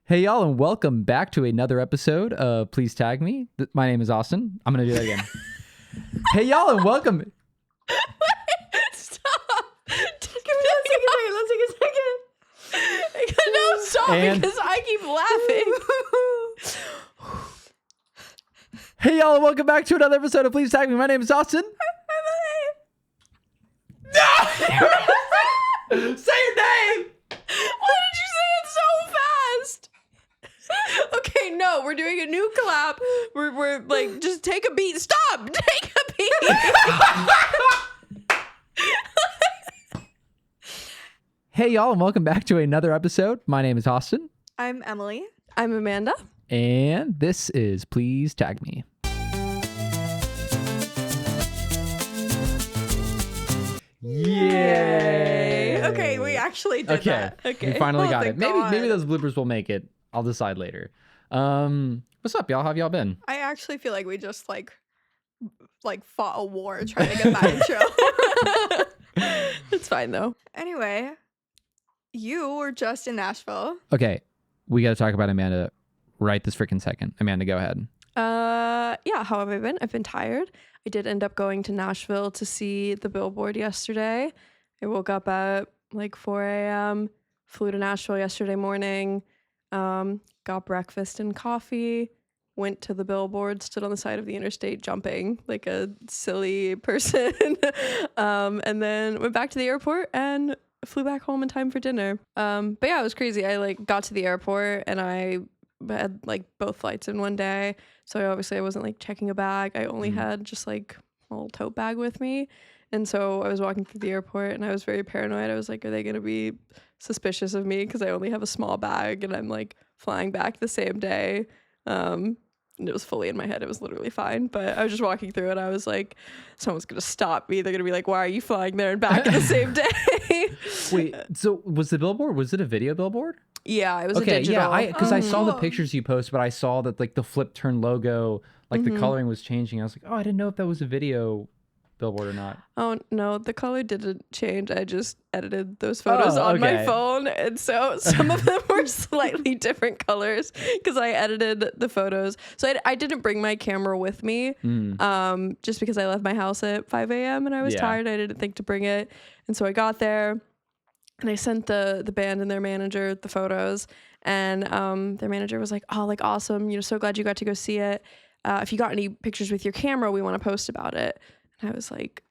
Hey y'all, and welcome back to another episode of Please Tag Me. My name is Austin. I'm gonna do that again. Hey y'all, and welcome. Wait, stop. Let's take a second. No, stop, And- because I keep laughing. Hey y'all, and welcome back to another episode of Please Tag Me. My name is Austin. No! Say your name. Why did you say it so fast? Okay, no, we're doing a new collab. We're like, just take a beat. Stop. Take a beat. Hey y'all, and welcome back to another episode. My name is Austin, I'm Emily. I'm Amanda. and this is Please Tag Me. Yay! Okay, we actually did Okay. that. Okay. We finally Oh, got it. thank Maybe God. those bloopers will make it. I'll decide later. What's up, y'all? How have y'all been? I actually feel like we just like fought a war trying to get that intro. It's fine, though. Anyway, you were just in Nashville. Okay, we got to talk about Amanda right this freaking second. Amanda, go ahead. Yeah, how have I been? I've been tired. I did end up going to Nashville to see the Billboard yesterday. I woke up at like 4 a.m., flew to Nashville yesterday morning, got breakfast and coffee, went to the Billboard, stood on the side of the interstate jumping like a silly person, and then went back to the airport and flew back home in time for dinner. But yeah, it was crazy. I like got to the airport and I had like both flights in one day. So I wasn't like checking a bag. I only had just like a little tote bag with me. And so I was walking through the airport and I was very paranoid. I was like, are they going to be suspicious of me because I only have a small bag and I'm like flying back the same day? And it was fully in my head. It was literally fine. But I was just walking through it. I was like, someone's going to stop me. They're going to be like, why are you flying there and back in the same day? Wait, so was the billboard? Was it a video billboard? Yeah, it was a Okay, digital. yeah, because I saw the Oh. pictures you posted, but I saw that like the flip turn logo, like the coloring was changing. I was like, oh, I didn't know if that was a video billboard or not. Oh, no, the color didn't change. I just edited those photos Oh, on my okay. phone. And so some of them were slightly different colors because I edited the photos. So I didn't bring my camera with me just because I left my house at 5 a.m. and I was Yeah. tired. I didn't think to bring it. And so I got there and I sent the band and their manager the photos. And their manager was like, oh, like awesome. You know, so glad you got to go see it. If you got any pictures with your camera, we want to post about it. And I was like,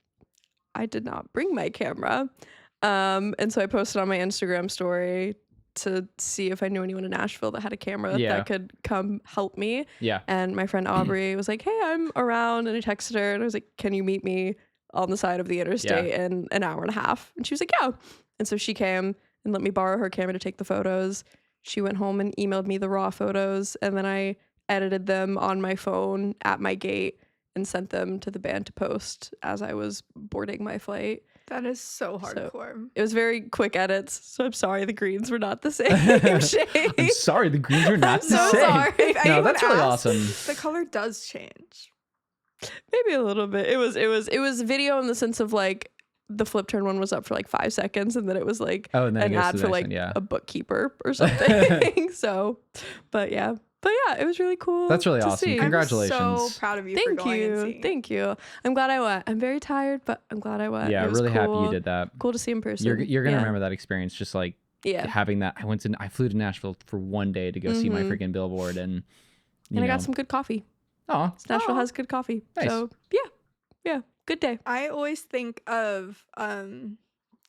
I did not bring my camera. And so I posted on my Instagram story to see if I knew anyone in Nashville that had a camera Yeah. that could come help me. Yeah. And my friend Aubrey was like, hey, I'm around. And I texted her and I was like, can you meet me on the side of the interstate in an hour and a half? And she was like, yeah. And so she came and let me borrow her camera to take the photos. She went home and emailed me the raw photos. And then I edited them on my phone at my gate and sent them to the band to post as I was boarding my flight. That is so hardcore. It was very quick edits, so I'm sorry the greens were not the same shade. I'm sorry, the greens are not I'm the so same. sorry. If No, anyone that's really asks, awesome. The color does change. Maybe a little bit. It was video in the sense of like the flip turn one was up for like 5 seconds and then it was like Oh, and then it an goes to ad the for next like one, yeah. a bookkeeper or something. So, but yeah, it was really cool. That's really to awesome. see. Congratulations. I'm so proud of you for Thank going and you. seeing. Thank you. I'm glad I went. I'm very tired, but I'm glad I went. Yeah, It was really happy cool. you did that. Cool to see in person. You're gonna Yeah. remember that experience, just like Yeah. having that. I flew to Nashville for one day to go see my freaking billboard, and And I got some good coffee. Oh, Nashville Aw. has good coffee. Nice. So yeah, good day. I always think of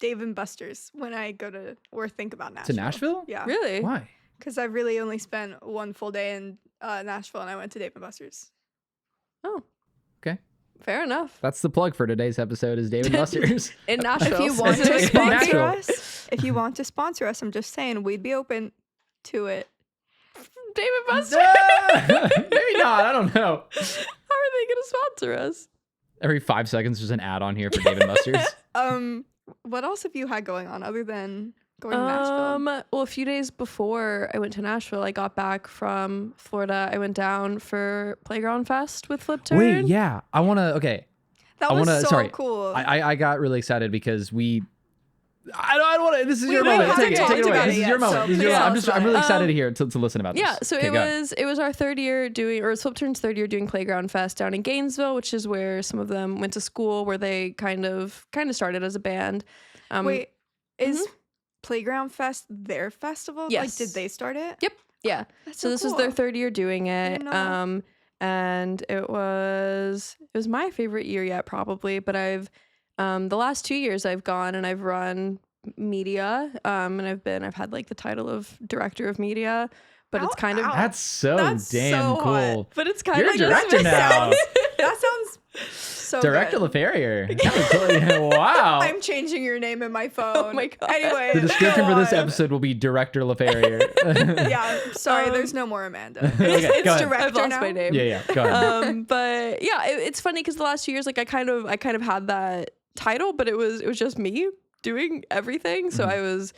Dave and Buster's when I go to or think about Nashville. to Nashville? Yeah. Really? Why? Because I really only spent one full day in Nashville and I went to Dave and Buster's. Oh, Okay, fair enough. that's the plug for today's episode. Is David Buster's. In Nashville. If you want to Nashville. sponsor us, I'm just saying we'd be open to it. David Buster. Maybe not. I don't know. How are they going to sponsor us? Every 5 seconds, there's an ad on here for David Buster's. What else have you had going on other than going to Nashville? Well, a few days before I went to Nashville, I got back from Florida. I went down for Playground Fest with Flip Turn. Wait, yeah. I want to. Okay. That I was wanna- so sorry. cool. I got really excited because we I don't want to. This is your we moment. haven't Take it. talked Take it away. about This it is your yet, moment. so This is please your- tell I'm us just. about I'm really it. excited to hear to listen about this. Yeah, so Okay, it go ahead. was our third year doing, or Swipturn's third year doing Playground Fest down in Gainesville, which is where some of them went to school, where they kind of started as a band. Wait, is Playground Fest their festival? Like, Yes. did they start it? Yep. Yeah. That's So this was their cool. third year doing it. didn't know. And it was my favorite year yet, probably. But I've the last 2 years I've gone and I've run media. And I've had like the title of director of media. But it's Ow, kind of ow. That's so That's damn so cool. hot. but it's kind You're a of just director now. That sounds so Director good. Laferriere. Wow. I'm changing your name in my phone. my God. Anyway, The description go for this on. episode will be Director Laferriere. Yeah, sorry, Um, there's no more Amanda. Okay, It's go ahead. director I've lost now. my name. Yeah, go ahead. But yeah, it's funny because the last 2 years, like I kind of had that title, but it was just me doing everything. So I was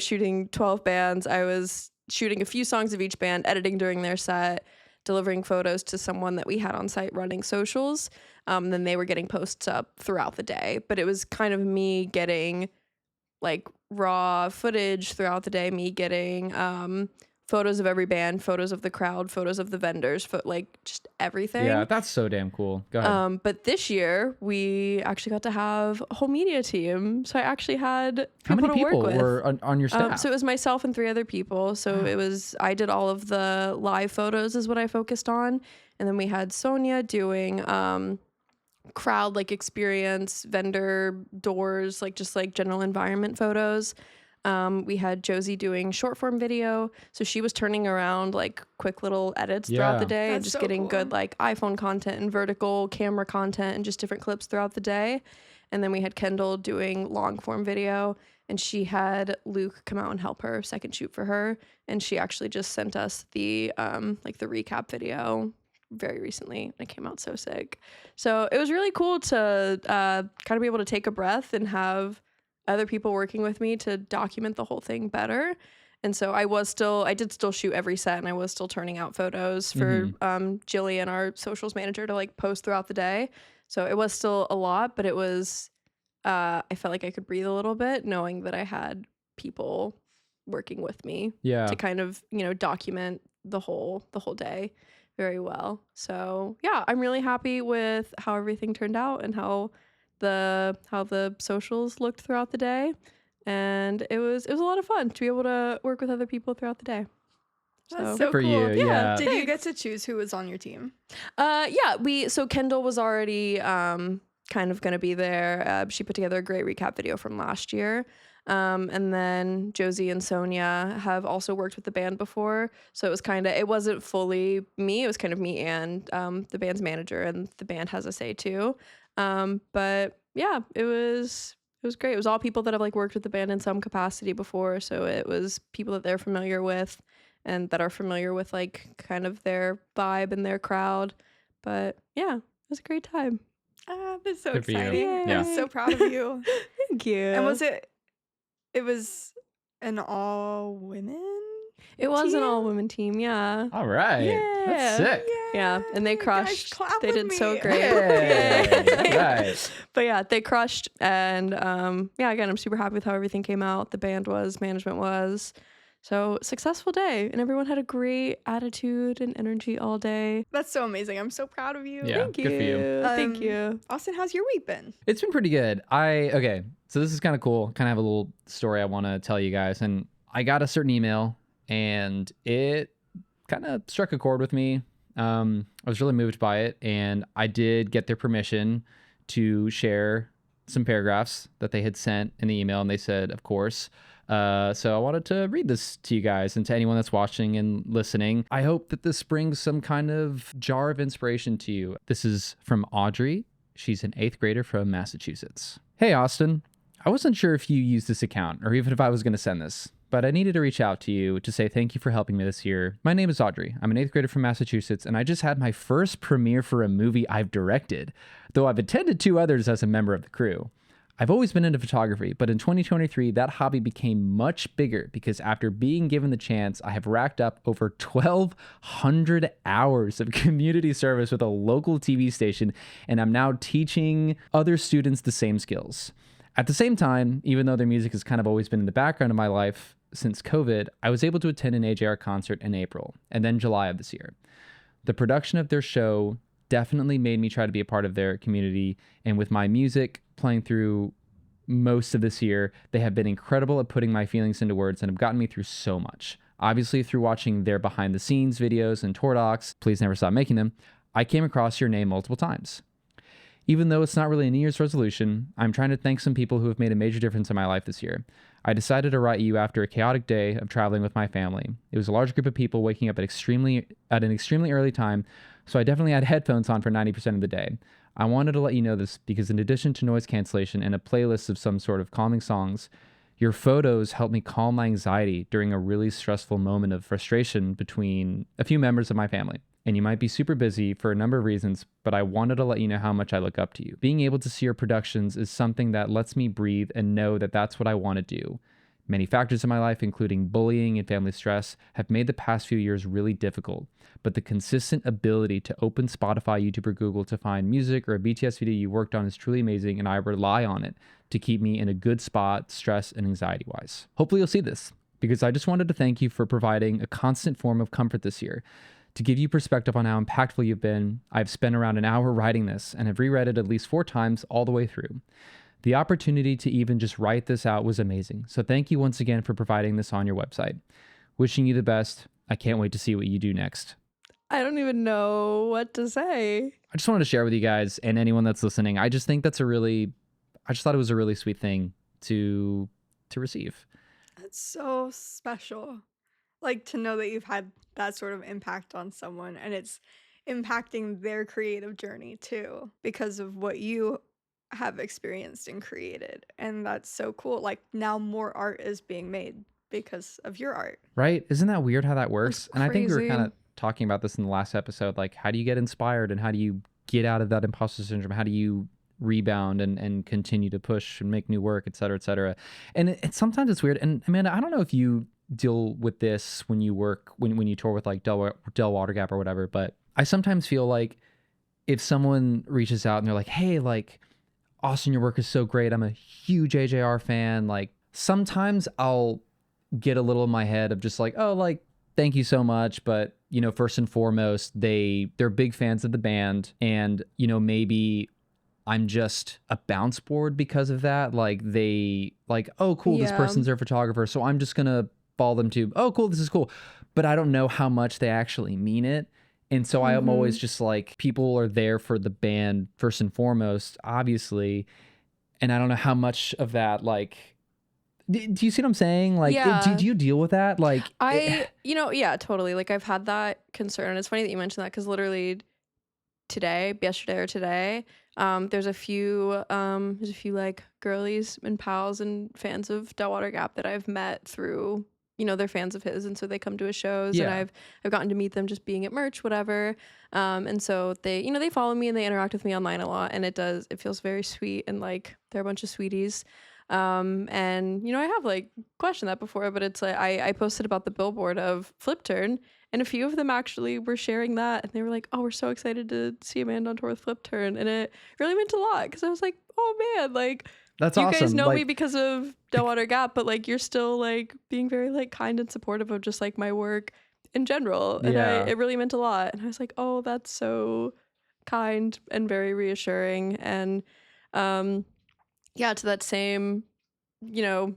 shooting 12 bands. I was shooting a few songs of each band, editing during their set, delivering photos to someone that we had on site running socials. Then they were getting posts up throughout the day. But it was kind of me getting like raw footage throughout the day, me getting photos of every band, photos of the crowd, photos of the vendors, like just everything. Yeah, that's so damn cool. Go ahead. But this year we actually got to have a whole media team. So I actually had How people many to people work with. were on your staff? So it was myself and 3 other people. So I did all of the live photos is what I focused on. And then we had Sonia doing crowd like experience, vendor doors, like just like general environment photos. We had Josie doing short form video. So she was turning around like quick little edits throughout the Yeah. day and That's just so getting cool. good like iPhone content and vertical camera content and just different clips throughout the day. And then we had Kendall doing long form video, and she had Luke come out and help her second shoot for her. And she actually just sent us the like the recap video very recently. It came out so sick. So it was really cool to kind of be able to take a breath and have other people working with me to document the whole thing better. And so I did still shoot every set, and I was still turning out photos for Jillian, our socials manager, to like post throughout the day. So it was still a lot, but it was I felt like I could breathe a little bit knowing that I had people working with me Yeah. to kind of, document the whole day very well. So yeah, I'm really happy with how everything turned out and how the socials looked throughout the day. And it was a lot of fun to be able to work with other people throughout the day. That's So so for cool. you, yeah. Did you get to choose who was on your team? so Kendall was already kind of gonna be there. She put together a great recap video from last year. And then Josie and Sonia have also worked with the band before. So it wasn't fully me. It was kind of me and the band's manager, and the band has a say too. But yeah, it was great. It was all people that have like worked with the band in some capacity before. So it was people that they're familiar with and that are familiar with like kind of their vibe and their crowd. But yeah, it was a great time. That's so Good for you. exciting. Yeah. I'm so proud of you. Thank you. And it was an all women? It was an team? all women team, yeah. All right. Yeah. That's sick. Yeah, and they Guys, crushed. clap They with did so me. great. Yay. Yeah. Right. But yeah, they crushed, and yeah, again, I'm super happy with how everything came out. The band was, management was. So successful day, and everyone had a great attitude and energy all day. That's so amazing. I'm so proud of you. Yeah. Thank good for you. Thank Um, you. Austin, how's your week been? It's been pretty good. Okay, so this is kind of cool. Kind of have a little story I want to tell you guys. And I got a certain email, and it kind of struck a chord with me. I was really moved by it, and I did get their permission to share some paragraphs that they had sent in the email, and they said, of course. So I wanted to read this to you guys and to anyone that's watching and listening. I hope that this brings some kind of jar of inspiration to you. This is from Audrey. She's an 8th grader from Massachusetts. Hey, Austin. I wasn't sure if you used this account or even if I was going to send this, but I needed to reach out to you to say thank you for helping me this year. My name is Audrey. I'm an 8th grader from Massachusetts, and I just had my first premiere for a movie I've directed, though I've attended 2 others as a member of the crew. I've always been into photography, but in 2023, that hobby became much bigger because after being given the chance, I have racked up over 1,200 hours of community service with a local TV station, and I'm now teaching other students the same skills. At the same time, even though their music has kind of always been in the background of my life since COVID, I was able to attend an AJR concert in April and then July of this year. The production of their show definitely made me try to be a part of their community, and with my music playing through most of this year, they have been incredible at putting my feelings into words and have gotten me through so much. Obviously, through watching their behind the scenes videos and tour docs, please never stop making them, I came across your name multiple times. Even though it's not really a New Year's resolution, I'm trying to thank some people who have made a major difference in my life this year. I decided to write you after a chaotic day of traveling with my family. It was a large group of people waking up at an extremely early time, so I definitely had headphones on for 90% of the day. I wanted to let you know this because in addition to noise cancellation and a playlist of some sort of calming songs, your photos helped me calm my anxiety during a really stressful moment of frustration between a few members of my family. And you might be super busy for a number of reasons, but I wanted to let you know how much I look up to you. Being able to see your productions is something that lets me breathe and know that that's what I want to do. Many factors in my life, including bullying and family stress, have made the past few years really difficult, but the consistent ability to open Spotify, YouTube, or Google to find music or a BTS video you worked on is truly amazing, and I rely on it to keep me in a good spot, stress and anxiety-wise. Hopefully you'll see this, because I just wanted to thank you for providing a constant form of comfort this year. To give you perspective on how impactful you've been, I've spent around an hour writing this and have reread it at least 4 times all the way through. The opportunity to even just write this out was amazing. So thank you once again for providing this on your website. Wishing you the best. I can't wait to see what you do next. I don't even know what to say. I just wanted to share with you guys and anyone that's listening. I just think I just thought it was a really sweet thing to receive. It's so special. Like to know that you've had that sort of impact on someone and it's impacting their creative journey too because of what you have experienced and created. And that's so cool. Like now more art is being made because of your art. Right? Isn't that weird how that works? That's And I think we were crazy. kind of talking about this in the last episode. Like, how do you get inspired and how do you get out of that imposter syndrome? How do you rebound and continue to push and make new work, et cetera, et cetera? And sometimes it's weird. And Amanda, I don't know if you deal with this when you work, when you tour with like Del Water Gap or whatever, but I sometimes feel like if someone reaches out and they're like, hey, like, Austin, your work is so great. I'm a huge AJR fan. Like, sometimes I'll get a little in my head of just like, oh, like, thank you so much. But, you know, first and foremost, they're big fans of the band. And, you know, maybe I'm just a bounce board because of that. Like they like, oh, cool, this Yeah. person's their photographer. So I'm just going to follow them to, oh, cool, this is cool. But I don't know how much they actually mean it. And so I am always just like, people are there for the band first and foremost, obviously. And I don't know how much of that, like, do you see what I'm saying? Like, Yeah. do you deal with that? Like, Yeah, totally. Like I've had that concern. And it's funny that you mentioned that because literally yesterday or today, there's a few like girlies and pals and fans of Del Water Gap that I've met through, you know, they're fans of his, and so they come to his shows, and Yeah. I've gotten to meet them just being at merch, whatever. And so they, you know, they follow me and they interact with me online a lot, and it feels very sweet, and like they're a bunch of sweeties. And you know, I have like questioned that before, but it's like I posted about the billboard of Flip Turn, and a few of them actually were sharing that, and they were like, "Oh, we're so excited to see Amanda on tour with Flip Turn," and it really meant a lot because I was like, "Oh man, like that's you awesome. guys know like, me because of Del Water Gap, but like you're still like being very like kind and supportive of just like my work in general," and Yeah. it really meant a lot, and I was like, "Oh, that's so kind and very reassuring," and yeah, to that same, you know,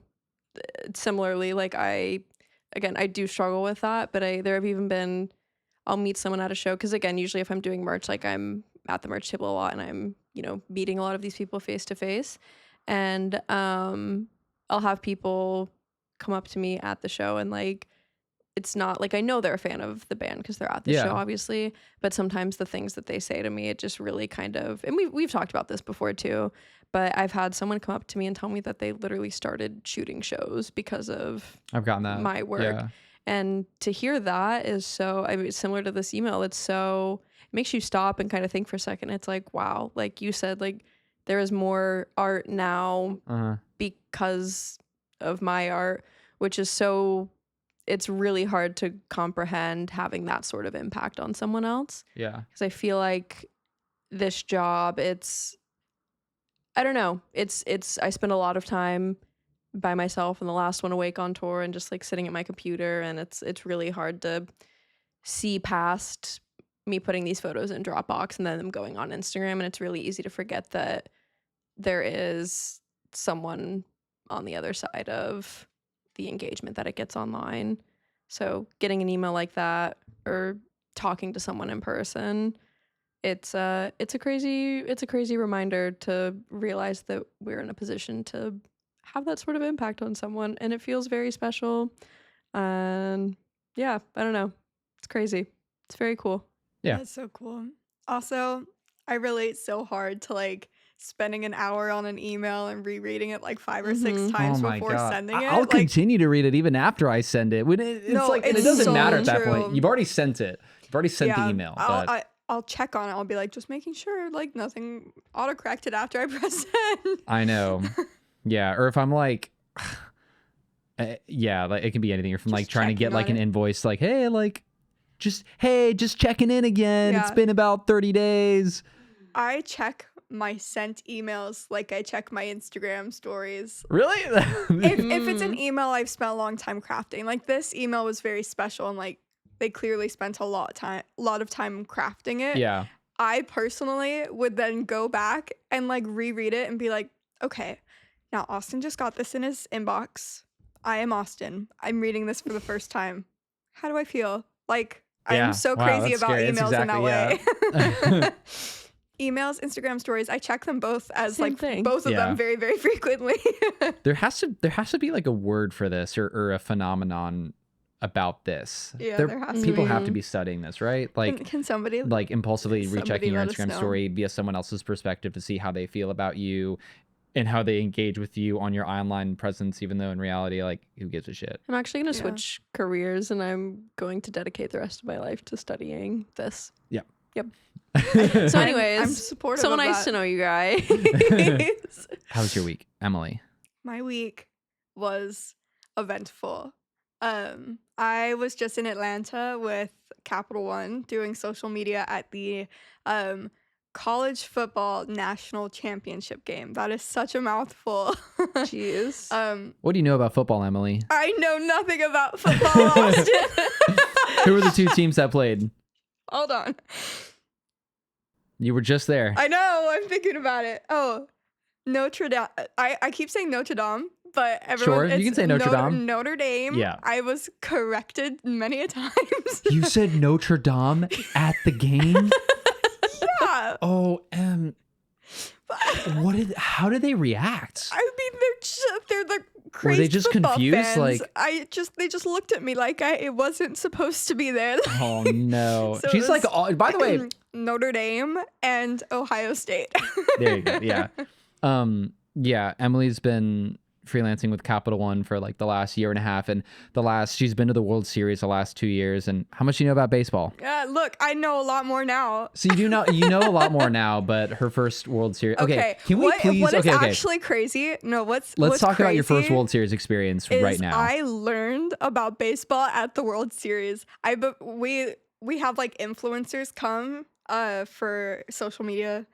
similarly, like I do struggle with that, but there have even been, I'll meet someone at a show, because again, usually if I'm doing merch, like I'm at the merch table a lot and I'm, you know, meeting a lot of these people face to face, and I'll have people come up to me at the show, and like it's not like I know they're a fan of the band because they're at the Yeah. show, obviously, but sometimes the things that they say to me, it just really kind of, and we've talked about this before too, but I've had someone come up to me and tell me that they literally started shooting shows because of I've gotten that. my work. Yeah. And to hear that is so, I mean, similar to this email, it makes you stop and kind of think for a second. It's like, wow, like you said, like there is more art now because of my art, which is so, it's really hard to comprehend having that sort of impact on someone else. Yeah. Because I feel like this job, it's I don't know. It's I spend a lot of time by myself, and the last one awake on tour and just like sitting at my computer, and it's really hard to see past me putting these photos in Dropbox and then them going on Instagram, and it's really easy to forget that there is someone on the other side of the engagement that it gets online. So getting an email like that or talking to someone in person, it's a crazy reminder to realize that we're in a position to have that sort of impact on someone, and it feels very special. And yeah, I don't know. It's crazy. It's very cool. Yeah. That's so cool. Also, I relate so hard to like spending an hour on an email and rereading it like 5 or 6 Mhm. times Oh my before God. sending it. I'll Like, continue to read it even after I send it. It's No, like, and it it's doesn't so matter at that point. true. You've already sent it. You've already sent the email. But I'll check on it. I'll be like, just making sure like nothing autocorrected after I press send. I know. Yeah. Or if I'm like, yeah, like it can be anything. Or from like Just trying to get checking like on an it. invoice, like, hey, just checking in again. It's Yeah. been about 30 days. I check my sent emails like I check my Instagram stories. Really? If it's an email I've spent a long time crafting, like this email was very special and like they clearly spent a lot of time crafting it. Yeah. I personally would then go back and like reread it and be like, okay, now Austin just got this in his inbox. I am Austin. I'm reading this for the first time. How do I feel? Like, Yeah. I'm so Wow, crazy that's about scary. That's emails in that exactly- way. Emails, Instagram stories, I check them both as Same like thing. both of Yeah. them very, very frequently. There has to be like a word for this or a phenomenon about this. Yeah, there has to people be. have to be studying this, right? Like Can somebody like impulsively somebody rechecking your let us Instagram know? story via someone else's perspective to see how they feel about you and how they engage with you on your online presence, even though in reality, like, who gives a shit? I'm actually going to Yeah. switch careers, and I'm going to dedicate the rest of my life to studying this. Yeah. Yep. So anyways, I'm supportive so of nice that. to know you guys. How was your week, Emily? My week was eventful. I was just in Atlanta with Capital One doing social media at the college football national championship game. That is such a mouthful. Jeez. What do you know about football, Emily? I know nothing about football, Austin. Who were the two teams that played? Hold on. You were just there. I know. I'm thinking about it. Oh, Notre Dame. I keep saying Notre Dame, but everyone. Sure, you can say Notre Dame. Notre Dame. Yeah. I was corrected many a times. You said Notre Dame at the game? Yeah. Oh, how did they react? I mean, they're the Were crazy they just football confused? fans. Like, they just looked at me like it wasn't supposed to be there. oh no. So it She's like, was- by the way, Notre Dame and Ohio State. there you go. Yeah. Yeah, Emily's been freelancing with Capital One for like the last year and a half, and she's been to the World Series the last 2 years. And how much do you know about baseball? Look, I know a lot more now. So you know a lot more now, but her first World Series. Okay, can we please? What is okay. actually crazy? No, Let's what's talk about your first crazy World Series experience is right now. I learned about baseball at the World Series. We have like influencers come for social media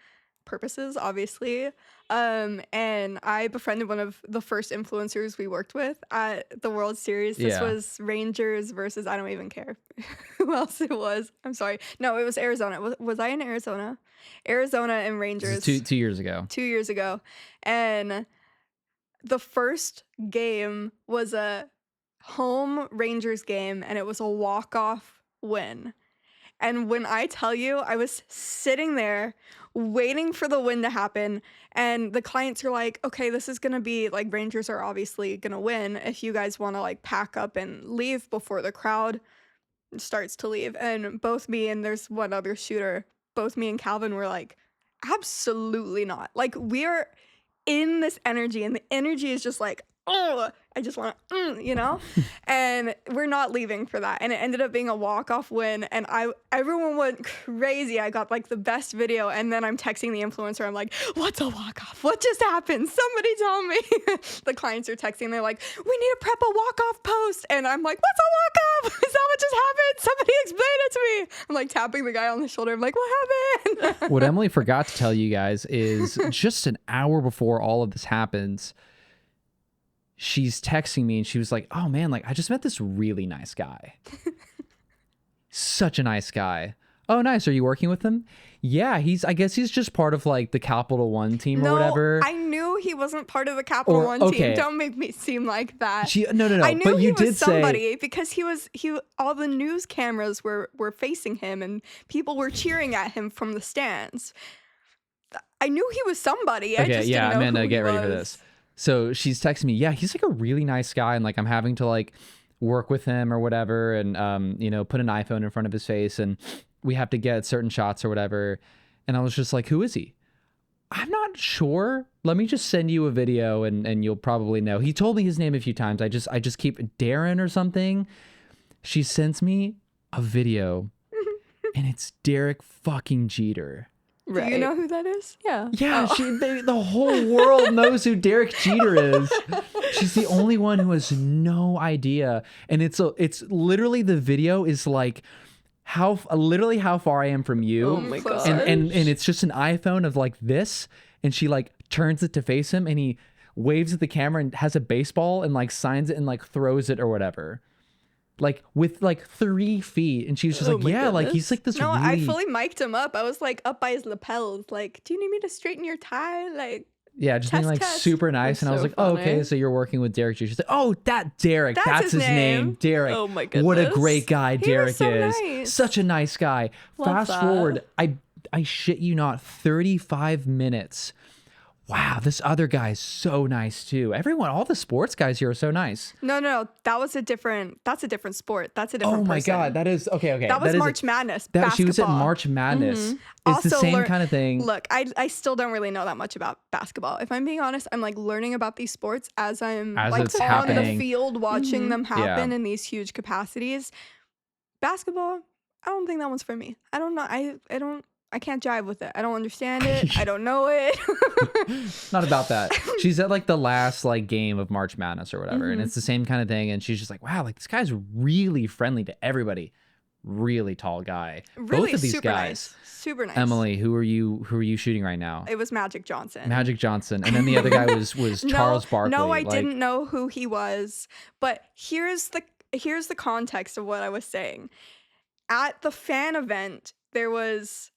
purposes, obviously. And I befriended one of the first influencers we worked with at the World Series. This Yeah. was Rangers versus, I don't even care who else it was. I'm sorry. No, it was Arizona. Was I in Arizona? Arizona and Rangers. This is 2 years ago. 2 years ago. And the first game was a home Rangers game, and it was a walk-off win. And when I tell you, I was sitting there waiting for the win to happen, and the clients are like, okay, this is gonna be like, Rangers are obviously gonna win. If you guys wanna like pack up and leave before the crowd starts to leave. And both me and there's one other shooter, both me and Calvin were like, absolutely not. Like, we are in this energy, and the energy is just like, oh, I just want to, and we're not leaving for that. And it ended up being a walk-off win, and everyone went crazy. I got like the best video, and then I'm texting the influencer. I'm like, what's a walk-off? What just happened? Somebody tell me. The clients are texting. They're like, we need to prep a walk-off post. And I'm like, what's a walk-off? Is that what just happened? Somebody explain it to me. I'm like tapping the guy on the shoulder. I'm like, what happened? What Emily forgot to tell you guys is just an hour before all of this happens, she's texting me and she was like, oh man, like I just met this really nice guy. Such a nice guy. Oh, nice. Are you working with him? Yeah, I guess he's just part of like the Capital One team or whatever. I knew he wasn't part of the Capital One team. Don't make me seem like that. No. I knew but he you was did somebody because all the news cameras were facing him and people were cheering at him from the stands. I knew he was somebody. I just didn't know Amanda, who get he ready for was. this. So she's texting me, yeah, he's like a really nice guy, and like I'm having to like work with him or whatever, and put an iPhone in front of his face, and we have to get certain shots or whatever. And I was just like, who is he? I'm not sure. Let me just send you a video and you'll probably know. He told me his name a few times. I just keep Darren or something. She sends me a video and it's Derek fucking Jeter. Right. Do you know who that is? Yeah. Yeah, the whole world knows who Derek Jeter is. She's the only one who has no idea. And it's literally, the video is like how far I am from you. Oh my god. And it's just an iPhone of like this, and she like turns it to face him and he waves at the camera and has a baseball and like signs it and like throws it or whatever. Like with like 3 feet, and she was just like, yeah, like he's like this. No, really... I fully mic'd him up. I was like up by his lapels, like, do you need me to straighten your tie? Like, yeah, just being like test. super nice. That's and I was so like, oh, funny. okay, so you're working with Derek Jeter. She's like, oh, that Derek, that's his name, Derek. Oh my What a goodness. great guy Derek was so is. nice. Such a nice guy. Love Fast that. forward, I shit you not, 35 minutes. Wow, this other guy's so nice too. All the sports guys here are so nice. No, that's a different sport. That's a different Oh my person. God, that is okay. That was March Madness. That basketball. she was at March Madness. It's the same kind of thing. Look, I still don't really know that much about basketball. If I'm being honest, I'm like learning about these sports as like it's on happening. the field watching them happen Yeah. in these huge capacities. Basketball, I don't think that one's for me. I don't know. I can't jive with it. I don't understand it. I don't know it. Not about that. She's at like the last like game of March Madness or whatever, and it's the same kind of thing. And she's just like, wow, like this guy's really friendly to everybody. Really tall guy. Really Both of these super guys. nice. Super nice. Emily, who are you shooting right now? It was Magic Johnson. Magic Johnson, and then the other guy was Charles Barkley. No, I like, didn't know who he was. But here's the context of what I was saying. At the fan event, there was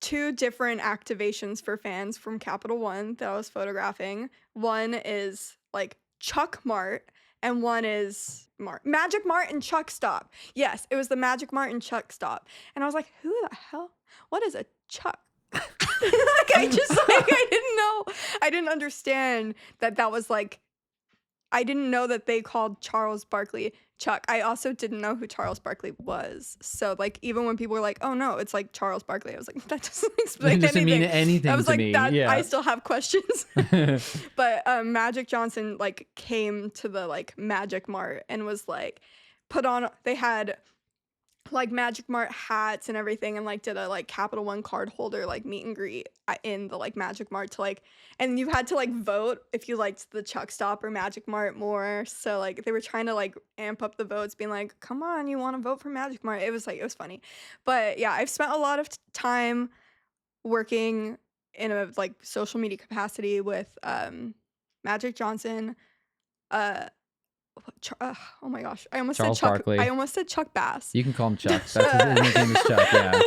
2 different activations for fans from Capital One that I was photographing. One is like Chuck Mart, and one is Magic Mart and Chuck Stop. Yes, it was the Magic Mart and Chuck Stop. And I was like, who the hell? What is a Chuck? Like I didn't know. I didn't understand that was like, I didn't know that they called Charles Barkley Chuck. I also didn't know who Charles Barkley was. So like even when people were like, "Oh no, it's like Charles Barkley," I was like, "That doesn't explain It doesn't anything." mean anything I was to like, me. "That Yeah. I still have questions." But Magic Johnson like came to the like Magic Mart and was like put on. They had like Magic Mart hats and everything, and like did a like Capital One card holder like meet and greet in the like Magic Mart to like, and you had to like vote if you liked the Chuck Stop or Magic Mart more. So like they were trying to like amp up the votes, being like, come on, you want to vote for Magic Mart. It was funny. But yeah, I've spent a lot of time working in a like social media capacity with Magic Johnson, oh my gosh, I almost Charles said Chuck. Barkley. I almost said Chuck Bass. You can call him Chuck. That's his name is Chuck. Yeah,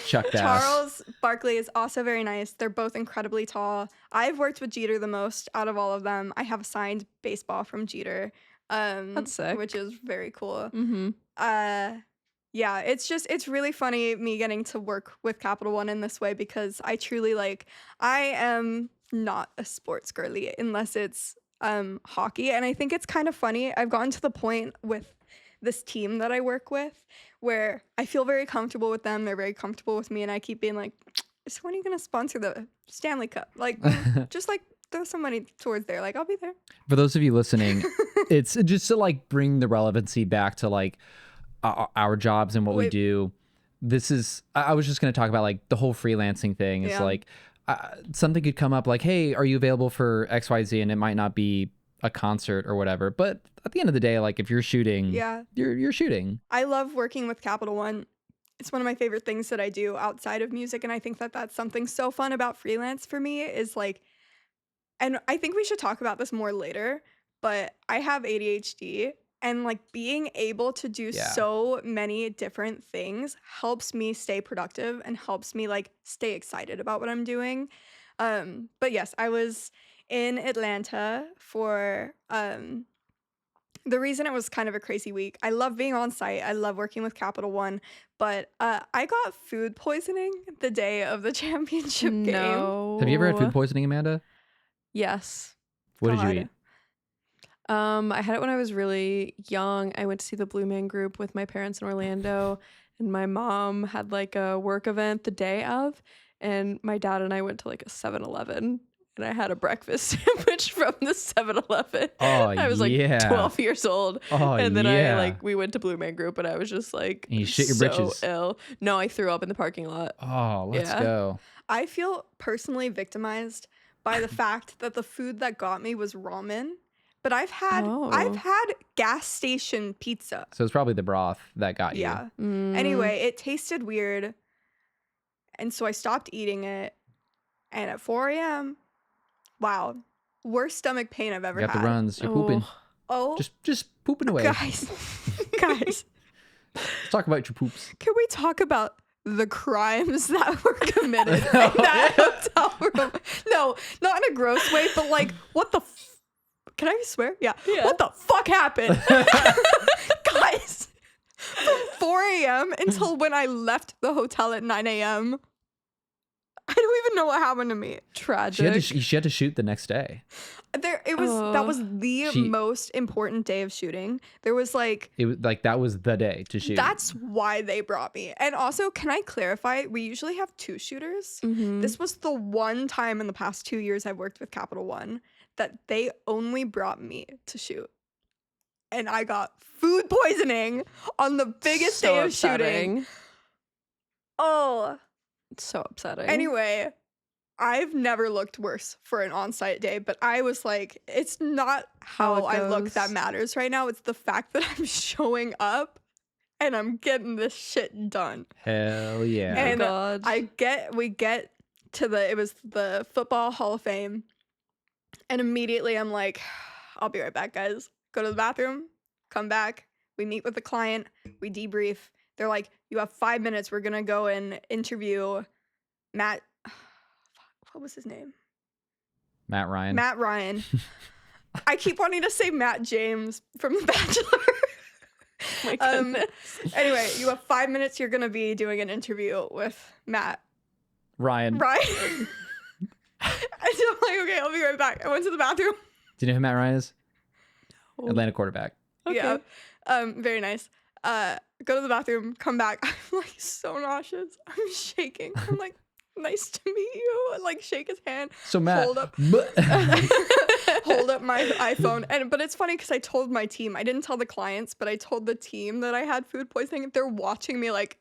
Chuck Bass. Charles Barkley is also very nice. They're both incredibly tall. I've worked with Jeter the most out of all of them. I have a signed baseball from Jeter, That's sick. which is very cool. Mm-hmm. Yeah, it's really funny me getting to work with Capital One in this way because I truly I am not a sports girly unless it's hockey. And I think it's kind of funny. I've gotten to the point with this team that I work with where I feel very comfortable with them. They're very comfortable with me. And I keep being like, so when are you going to sponsor the Stanley Cup? Like, just like throw some money towards there. Like, I'll be there. For those of you listening, it's just to like bring the relevancy back to like our jobs and what we do. This is, I was just going to talk about like the whole freelancing thing. It's like, something could come up like, hey, are you available for XYZ? And it might not be a concert or whatever. But at the end of the day, like if you're shooting, you're shooting. I love working with Capital One. it's one of my favorite things that I do outside of music, and I think that that's something so fun about freelance for me is like, and I think we should talk about this more later, but I have ADHD, and like being able to do Yeah. so many different things helps me stay productive and helps me like stay excited about what I'm doing. But yes, I was in Atlanta for the reason it was kind of a crazy week. I love being on site. I love working with Capital One, but I got food poisoning the day of the championship game. No. Have you ever had food poisoning, Amanda? Yes. What did you God. eat? I had it when I was really young. I went to see the Blue Man Group with my parents in Orlando, and my mom had like a work event the day of, and my dad and I went to like a 7-Eleven, and I had a breakfast sandwich from the 7-Eleven. Oh, I was like yeah. 12 years old. Oh, And then yeah. we went to Blue Man Group, and I was just like, And you shit your so britches. ill. No, I threw up in the parking lot. Oh, let's Yeah. go. I feel personally victimized by the fact that the food that got me was ramen, but I've had Oh. gas station pizza. So it's probably the broth that got you. Yeah. Mm. Anyway, it tasted weird, and so I stopped eating it. And at 4 a.m., wow, worst stomach pain I've ever You got had. the runs. You're pooping. Oh, Just pooping away. guys, guys, Let's talk about your poops. can we talk about the crimes that were committed in that hotel room? No, not in a gross way, but like, what the can I swear? Yeah. Yeah. What the fuck happened? Guys, from 4 a.m. until when I left the hotel at 9 a.m., I don't even know what happened to me. Tragic. She had to shoot the next day. That was the most important day of shooting. There was like, It was like that was the day to shoot. that's why they brought me. And also, can I clarify? We usually have 2 shooters. Mhm. This was the one time in the past 2 years I've worked with Capital One that they only brought me to shoot. And I got food poisoning on the biggest So day of upsetting. shooting. Oh. So upsetting. Anyway, I've never looked worse for an on-site day, but I was like, it's not how How it I look goes. that matters right now. It's the fact that I'm showing up and I'm getting this shit done. Hell yeah. And God. we get to it was the Football Hall of Fame, and immediately I'm like, I'll be right back, guys. Go to the bathroom, come back, we meet with the client, we debrief. They're like, you have 5 minutes. We're gonna go and interview Matt. What was his name? Matt Ryan. Matt Ryan. I keep wanting to say Matt James from The Bachelor. My goodness. Anyway, you have 5 minutes. You're gonna be doing an interview with Matt Ryan. Ryan. And so I'm like, okay, I'll be right back. I went to the bathroom. Do you know who Matt Ryan is? Oh. Atlanta quarterback. Okay. Yeah. Very nice. Go to the bathroom, come back. I'm like so nauseous. I'm shaking. I'm like, nice to meet you. And like shake his hand. So Matt. Hold up. Hold up my iPhone. But it's funny because I told my team. I didn't tell the clients, but I told the team that I had food poisoning. They're watching me like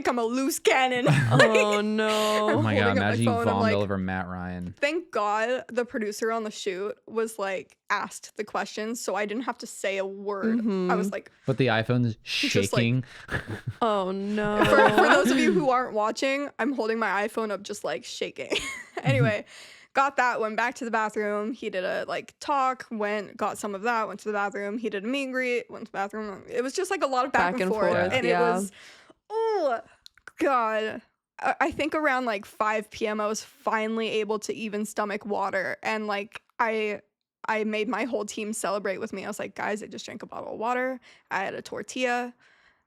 I'm a loose cannon. Oh no. Oh my holding god, up my imagine you phone, I'm vomited like- all over Matt Ryan. Thank God the producer on the shoot was like asked the questions, so I didn't have to say a word. I was like, But the iPhone's just like- shaking. Oh no. for those of you who aren't watching, I'm holding my iPhone up just like shaking. Anyway, got that, went back to the bathroom. He did a like talk, got some of that, went to the bathroom. He did a meet and greet, went to the bathroom. It was just like a lot of back and forth. And yeah. it was, oh God. I think around like 5 p.m. I was finally able to even stomach water. And like I made my whole team celebrate with me. I was like, guys, I just drank a bottle of water. I had a tortilla.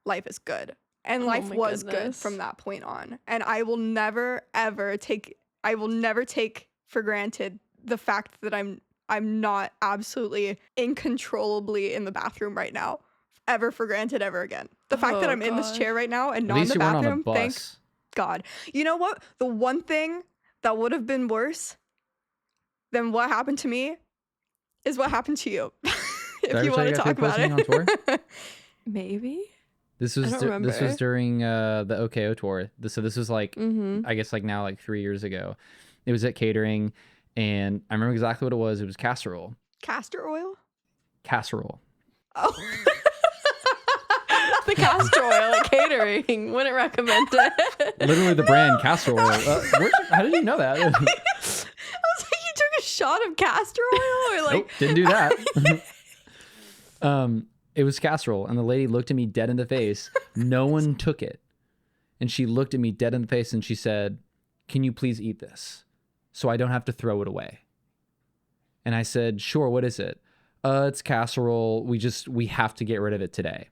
Life is good. And Oh life my was good goodness. from that point on. And I will never take for granted the fact that I'm not absolutely incontrollably in the bathroom right now. Ever for granted ever again. The fact that Oh, I'm in this God. chair right now and At not in least the you weren't on a bathroom, thank bus. God. You know what? The one thing that would have been worse than what happened to me is what happened to you. Did I If ever you tell want you to I got talk food about poisoning it. on tour? Maybe. This was don't this was remember. during the OKO tour. So this was like Mm-hmm. I guess like now like 3 years ago. It was at catering, and I remember exactly what it was. It was casserole. Castor oil? Casserole. Oh. The castor oil at catering. Wouldn't recommend it. Literally the brand castor oil. How did you know that? I was like, you took a shot of castor oil, or like, Nope, didn't do that. It was casserole, and the lady looked at me dead in the face. No one took it. And she looked at me dead in the face and she said, "Can you please eat this so I don't have to throw it away?" And I said, "Sure, what is it?" It's casserole. We have to get rid of it today."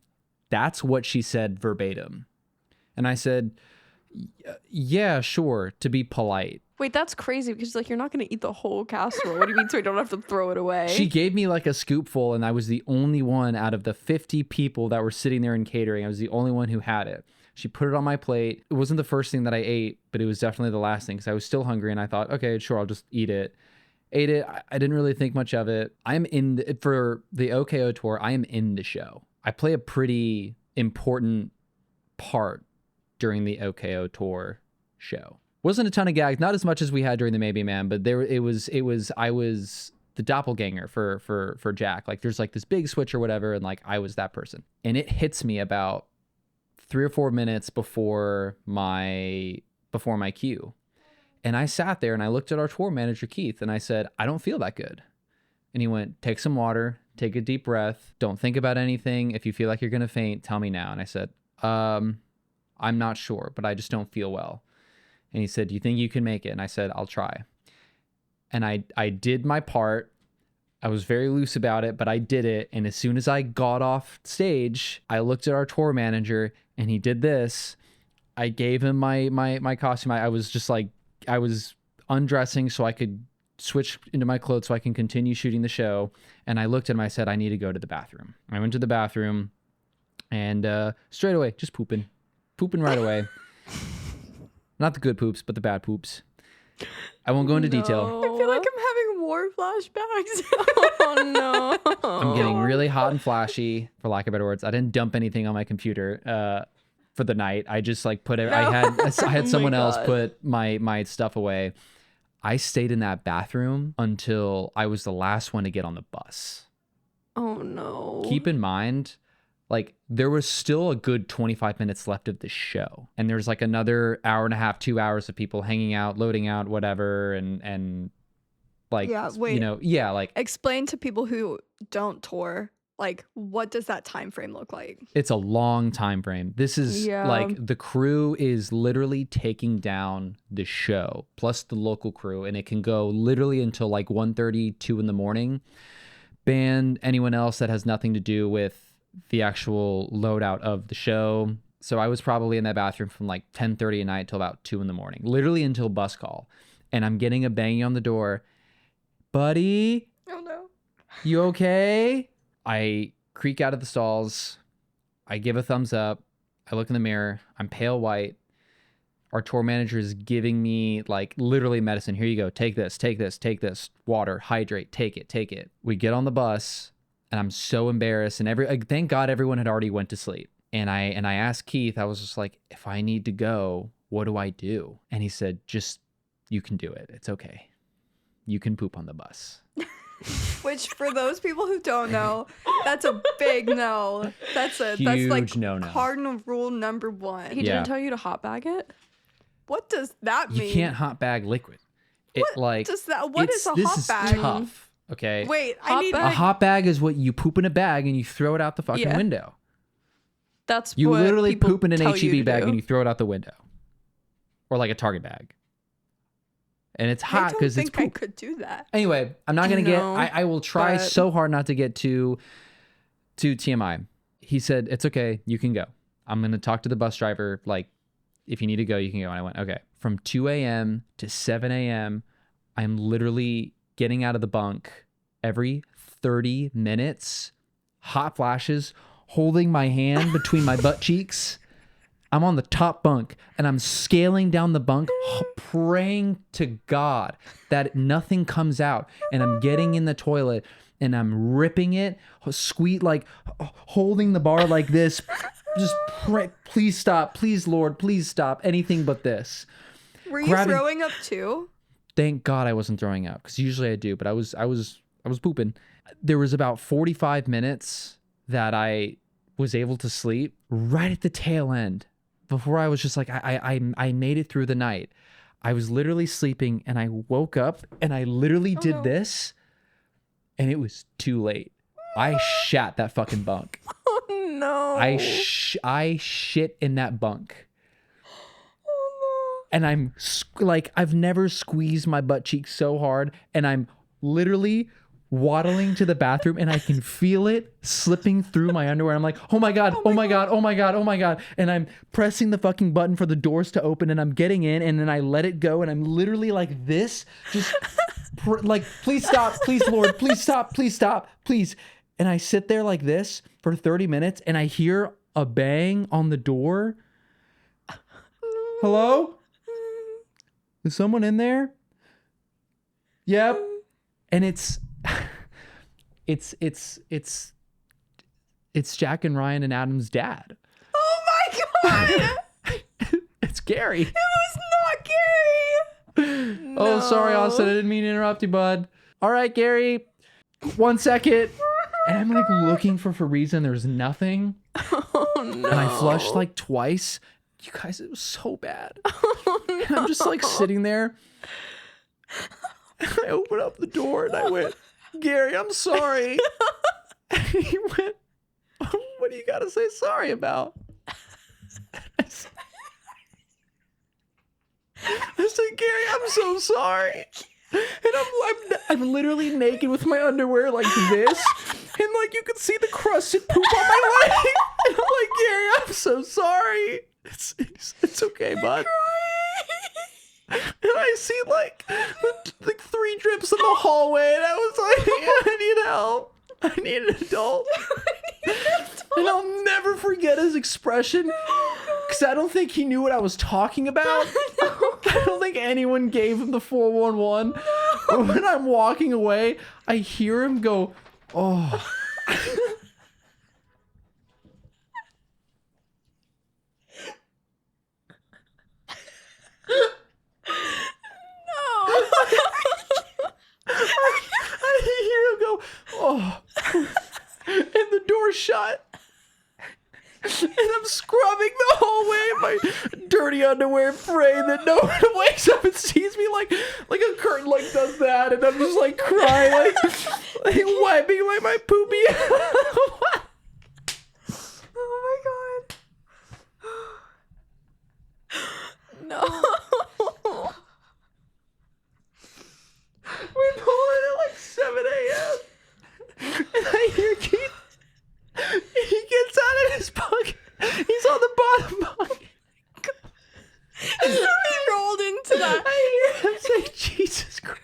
That's what she said verbatim. And I said, "Yeah, sure," to be polite. Wait, that's crazy because like you're not gonna eat the whole casserole. What do you mean so I don't have to throw it away? She gave me like a scoopful, and I was the only one out of the 50 people that were sitting there in catering. I was the only one who had it. She put it on my plate. It wasn't the first thing that I ate, but it was definitely the last thing because I was still hungry, and I thought, okay, sure, I'll just eat it. Ate it. I didn't really think much of it. For the OKO tour, I am in the show. I play a pretty important part during the OKO tour show. Wasn't a ton of gags, not as much as we had during the Maybe Man, but I was the doppelganger for Jack. Like there's like this big switch or whatever, and like I was that person. And it hits me about 3 or 4 minutes before my cue. And I sat there and I looked at our tour manager, Keith, and I said, "I don't feel that good." And he went, "Take some water, take a deep breath. Don't think about anything. If you feel like you're going to faint, tell me now." And I said, I'm not sure, but I just don't feel well." And he said, "Do you think you can make it?" And I said, "I'll try." And I did my part. I was very loose about it, but I did it. And as soon as I got off stage, I looked at our tour manager and he did this. I gave him my costume. I was just like, I was undressing so I could switch into my clothes so I can continue shooting the show. And I looked at him, I said, "I need to go to the bathroom." I went to the bathroom and straight away, just pooping right away. Not the good poops, but the bad poops. I won't go into detail. I feel like I'm having war flashbacks. Oh no. I'm getting really hot and flashy, for lack of better words. I didn't dump anything on my computer for the night. I just like put it. No. I had Oh someone my else God. put my stuff away. I stayed in that bathroom until I was the last one to get on the bus. Oh no. Keep in mind, like there was still a good 25 minutes left of the show, and there's like another hour and a half, 2 hours of people hanging out, loading out, whatever, and like Yeah, wait. like Explain to people who don't tour, like, what does that time frame look like? it's a long time frame. This is Yeah. like the crew is literally taking down the show plus the local crew, and it can go literally until like 1:30, 2 in the morning. Ban anyone else that has nothing to do with the actual loadout of the show. So I was probably in that bathroom from like 10:30 at night till about 2 in the morning, literally until bus call. And I'm getting a banging on the door. "Buddy, Oh no. you okay?" I creak out of the stalls. I give a thumbs up. I look in the mirror. I'm pale white. Our tour manager is giving me like literally medicine. "Here you go. Take this, take this, take this. Water, hydrate, take it, take it." We get on the bus and I'm so embarrassed. And thank God everyone had already went to sleep. And I asked Keith, I was just like, "If I need to go, what do I do?" And he said, "Just, you can do it. It's okay. You can poop on the bus." Which, for those people who don't know, that's a big no. That's like Huge no-no. cardinal rule number 1. He Yeah. didn't tell you to hot bag it? What does that mean? You can't hot bag liquid. What is a this hot is bag? tough. Okay. Wait, I Hot need bag? A hot bag is what you poop in a bag and you throw it out the fucking Yeah. window. That's You what literally people poop in an tell you HEB to bag do. and you throw it out the window. Or like a Target bag. And it's I hot don't because it's think I poop. could do that. Anyway, I'm not going to No, I will try but- so hard not to get to TMI. He said, "It's okay. You can go. I'm going to talk to the bus driver. Like, if you need to go, you can go." And I went, okay. From 2 a.m. to 7 a.m., I'm literally getting out of the bunk every 30 minutes, hot flashes, holding my hand between my butt cheeks. I'm on the top bunk and I'm scaling down the bunk, praying to God that nothing comes out. And I'm getting in the toilet and I'm ripping it, like holding the bar like this. Just pray, "Please stop. Please, Lord, please stop. Anything but this." Were you Grabbing- throwing up too? Thank God I wasn't throwing up, because usually I do, but I was pooping. There was about 45 minutes that I was able to sleep right at the tail end before I was just like, I made it through the night. I was literally sleeping and I woke up and I literally did this and it was too late. I shat that fucking bunk. Oh no. I shit in that bunk. And I'm like, I've never squeezed my butt cheek so hard. And I'm literally waddling to the bathroom and I can feel it slipping through my underwear. I'm like, oh my God, oh my God, oh my God, oh my God. And I'm pressing the fucking button for the doors to open and I'm getting in and then I let it go and I'm literally like this, just like, please stop, please Lord, please stop, please. And I sit there like this for 30 minutes and I hear a bang on the door. Hello? Is someone in there? Yep. And it's Jack and Ryan and Adam's dad. Oh my God. It's Gary. It was not Gary. No. Oh, sorry, Austin. I didn't mean to interrupt you, bud. All right, Gary. 1 second. And I'm like looking for Fariza and there's nothing. Oh no. And I flushed like twice. You guys, it was so bad. Oh, no. And I'm just like sitting there. And I opened up the door and I went, Gary, I'm sorry. And he went, what do you got to say sorry about? I said, Gary, I'm so sorry. And I'm literally naked with my underwear like this. And like you can see the crusted poop on my leg. And I'm like, Gary, I'm so sorry. It's okay, bud. And I see like 3 drips in the hallway, and I was like, I need help. I need an adult. And I'll never forget his expression, because I don't think he knew what I was talking about. I don't think anyone gave him the 411. But when I'm walking away, I hear him go, oh. I hear him go, oh. And the door shut. And I'm scrubbing the hallway in my dirty underwear, praying that no one wakes up and sees me like a curtain like does that, and I'm just like crying, like wiping like my poopy. Oh my God. No. We pull in at like 7 a.m. And I hear Keith. He gets out of his bunk. He's on the bottom bunk. So he rolled into that. I hear him say, Jesus Christ.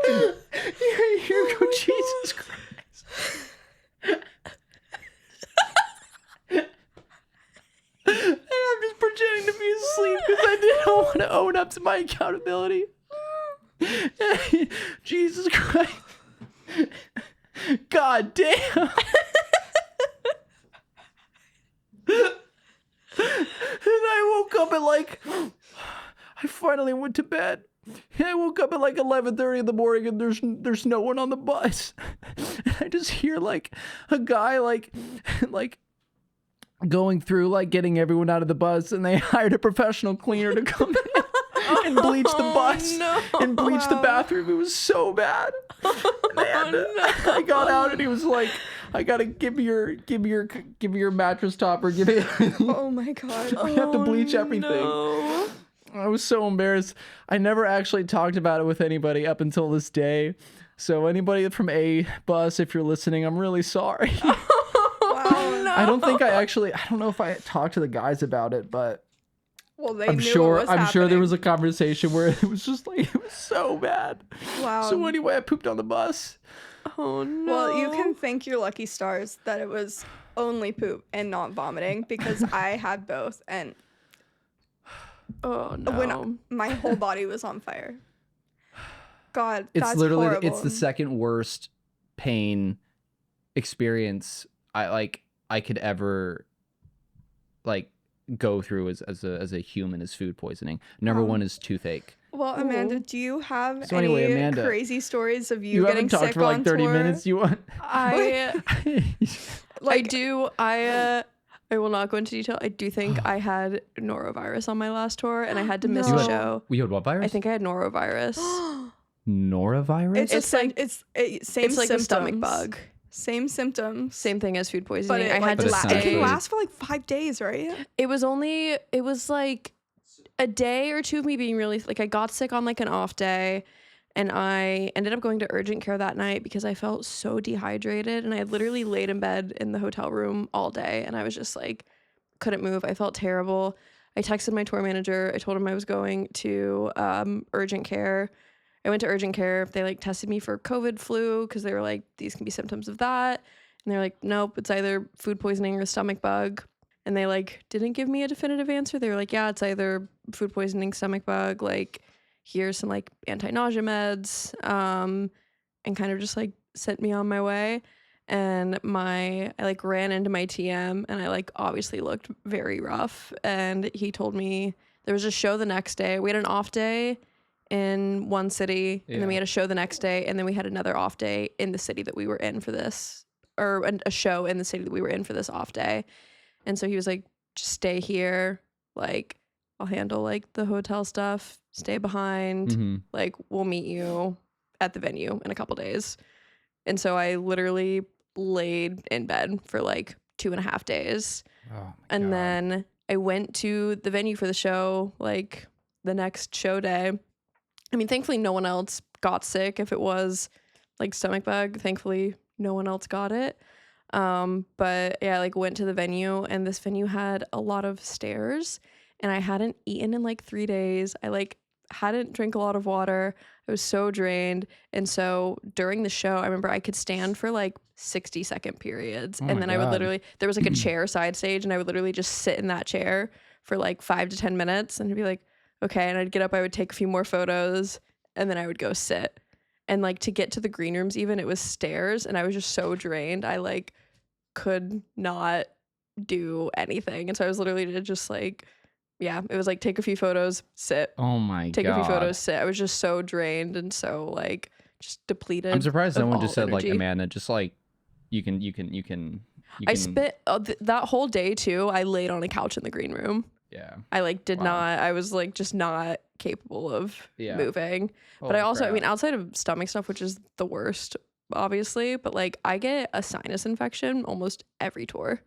I hear him go, Jesus Christ. And I'm just pretending to be asleep because I didn't want to own up to my accountability. Jesus Christ. God damn. And I woke up at like, I finally went to bed. And I woke up at like 11:30 in the morning and there's no one on the bus. And I just hear like a guy like going through like getting everyone out of the bus, and they hired a professional cleaner to come in and bleach the bus and bleach the bathroom. It was so bad. I got out and he was like, I gotta give me your mattress topper, give me everything. Oh my God. We have to bleach everything. No. I was so embarrassed. I never actually talked about it with anybody up until this day. So anybody from A bus, if you're listening, I'm really sorry. Oh, no. I don't know if I talked to the guys about it, but Well, they I'm knew sure what was there was a happening. conversation where it was just like, it was so bad. Wow. So anyway, I pooped on the bus. Oh no. Well, you can thank your lucky stars that it was only poop and not vomiting, because I had both, and Oh no. when my whole body was on fire. God, It's that's literally horrible. it's the second worst pain experience I could ever like go through as a human is food poisoning. Number one is toothache. Well, Amanda, do you have So any anyway, Amanda, crazy stories of You you getting haven't talked sick for like on 30 tour? minutes. You want? I Like, do. I will not go into detail. I do think I had norovirus on my last tour, and I had to miss No. a show. You had what virus? I think I had norovirus. Norovirus. it's like- like same It's like symptoms. a stomach bug. Same symptoms. Same thing as food But poisoning. it, I had like, to But it essentially- can stay. last for like 5 days, right? It was like a day or two of me being really like I got sick on like an off day, and I ended up going to urgent care that night because I felt so dehydrated, and I had literally laid in bed in the hotel room all day, and I was just like couldn't move. I felt terrible. I texted my tour manager. I told him I was going to urgent care. I went to urgent care. They like tested me for COVID flu because they were like, these can be symptoms of that. And they're like, nope, it's either food poisoning or a stomach bug. And they like didn't give me a definitive answer. They were like, yeah, it's either food poisoning, stomach bug, like here's some like anti-nausea meds, and kind of just like sent me on my way. And I like ran into my TM, and I like obviously looked very rough. And he told me there was a show the next day. We had an off day in one city, and then we Yeah. had a show the next day, and then we had another off day in the city that we were in for this, or a show in the city that we were in for this off day. And so he was like, just stay here, like I'll handle like the hotel stuff, stay behind, Mhm. like we'll meet you at the venue in a couple days. And so I literally laid in bed for like 2.5 days. Oh my And God. then I went to the venue for the show, like the next show day. I mean, thankfully, no one else got sick. If it was like stomach bug, thankfully, no one else got it. But yeah, I like went to the venue, and this venue had a lot of stairs, and I hadn't eaten in like 3 days. I like hadn't drank a lot of water. I was so drained. And so during the show, I remember I could stand for like 60-second periods. Oh and my then I would God. literally, there was like a chair side stage, and I would literally just sit in that chair for like 5 to 10 minutes, and I'd be like, okay. And I'd get up, I would take a few more photos, and then I would go sit. And like to get to the green rooms, even it was stairs, and I was just so drained. I like could not do anything. And so I was literally just like, yeah, it was like take a few photos, sit, Oh my take God. a few photos, sit. I was just so drained and so like just depleted. I'm surprised no of one all just said like, energy. Amanda, just like you can. I spent that whole day too. I laid on a couch in the green room. Yeah. I like did Wow. not. I was like just not capable of Yeah. moving. But I Holy also, I mean, crap. outside of stomach stuff, which is the worst, obviously, but like I get a sinus infection almost every tour.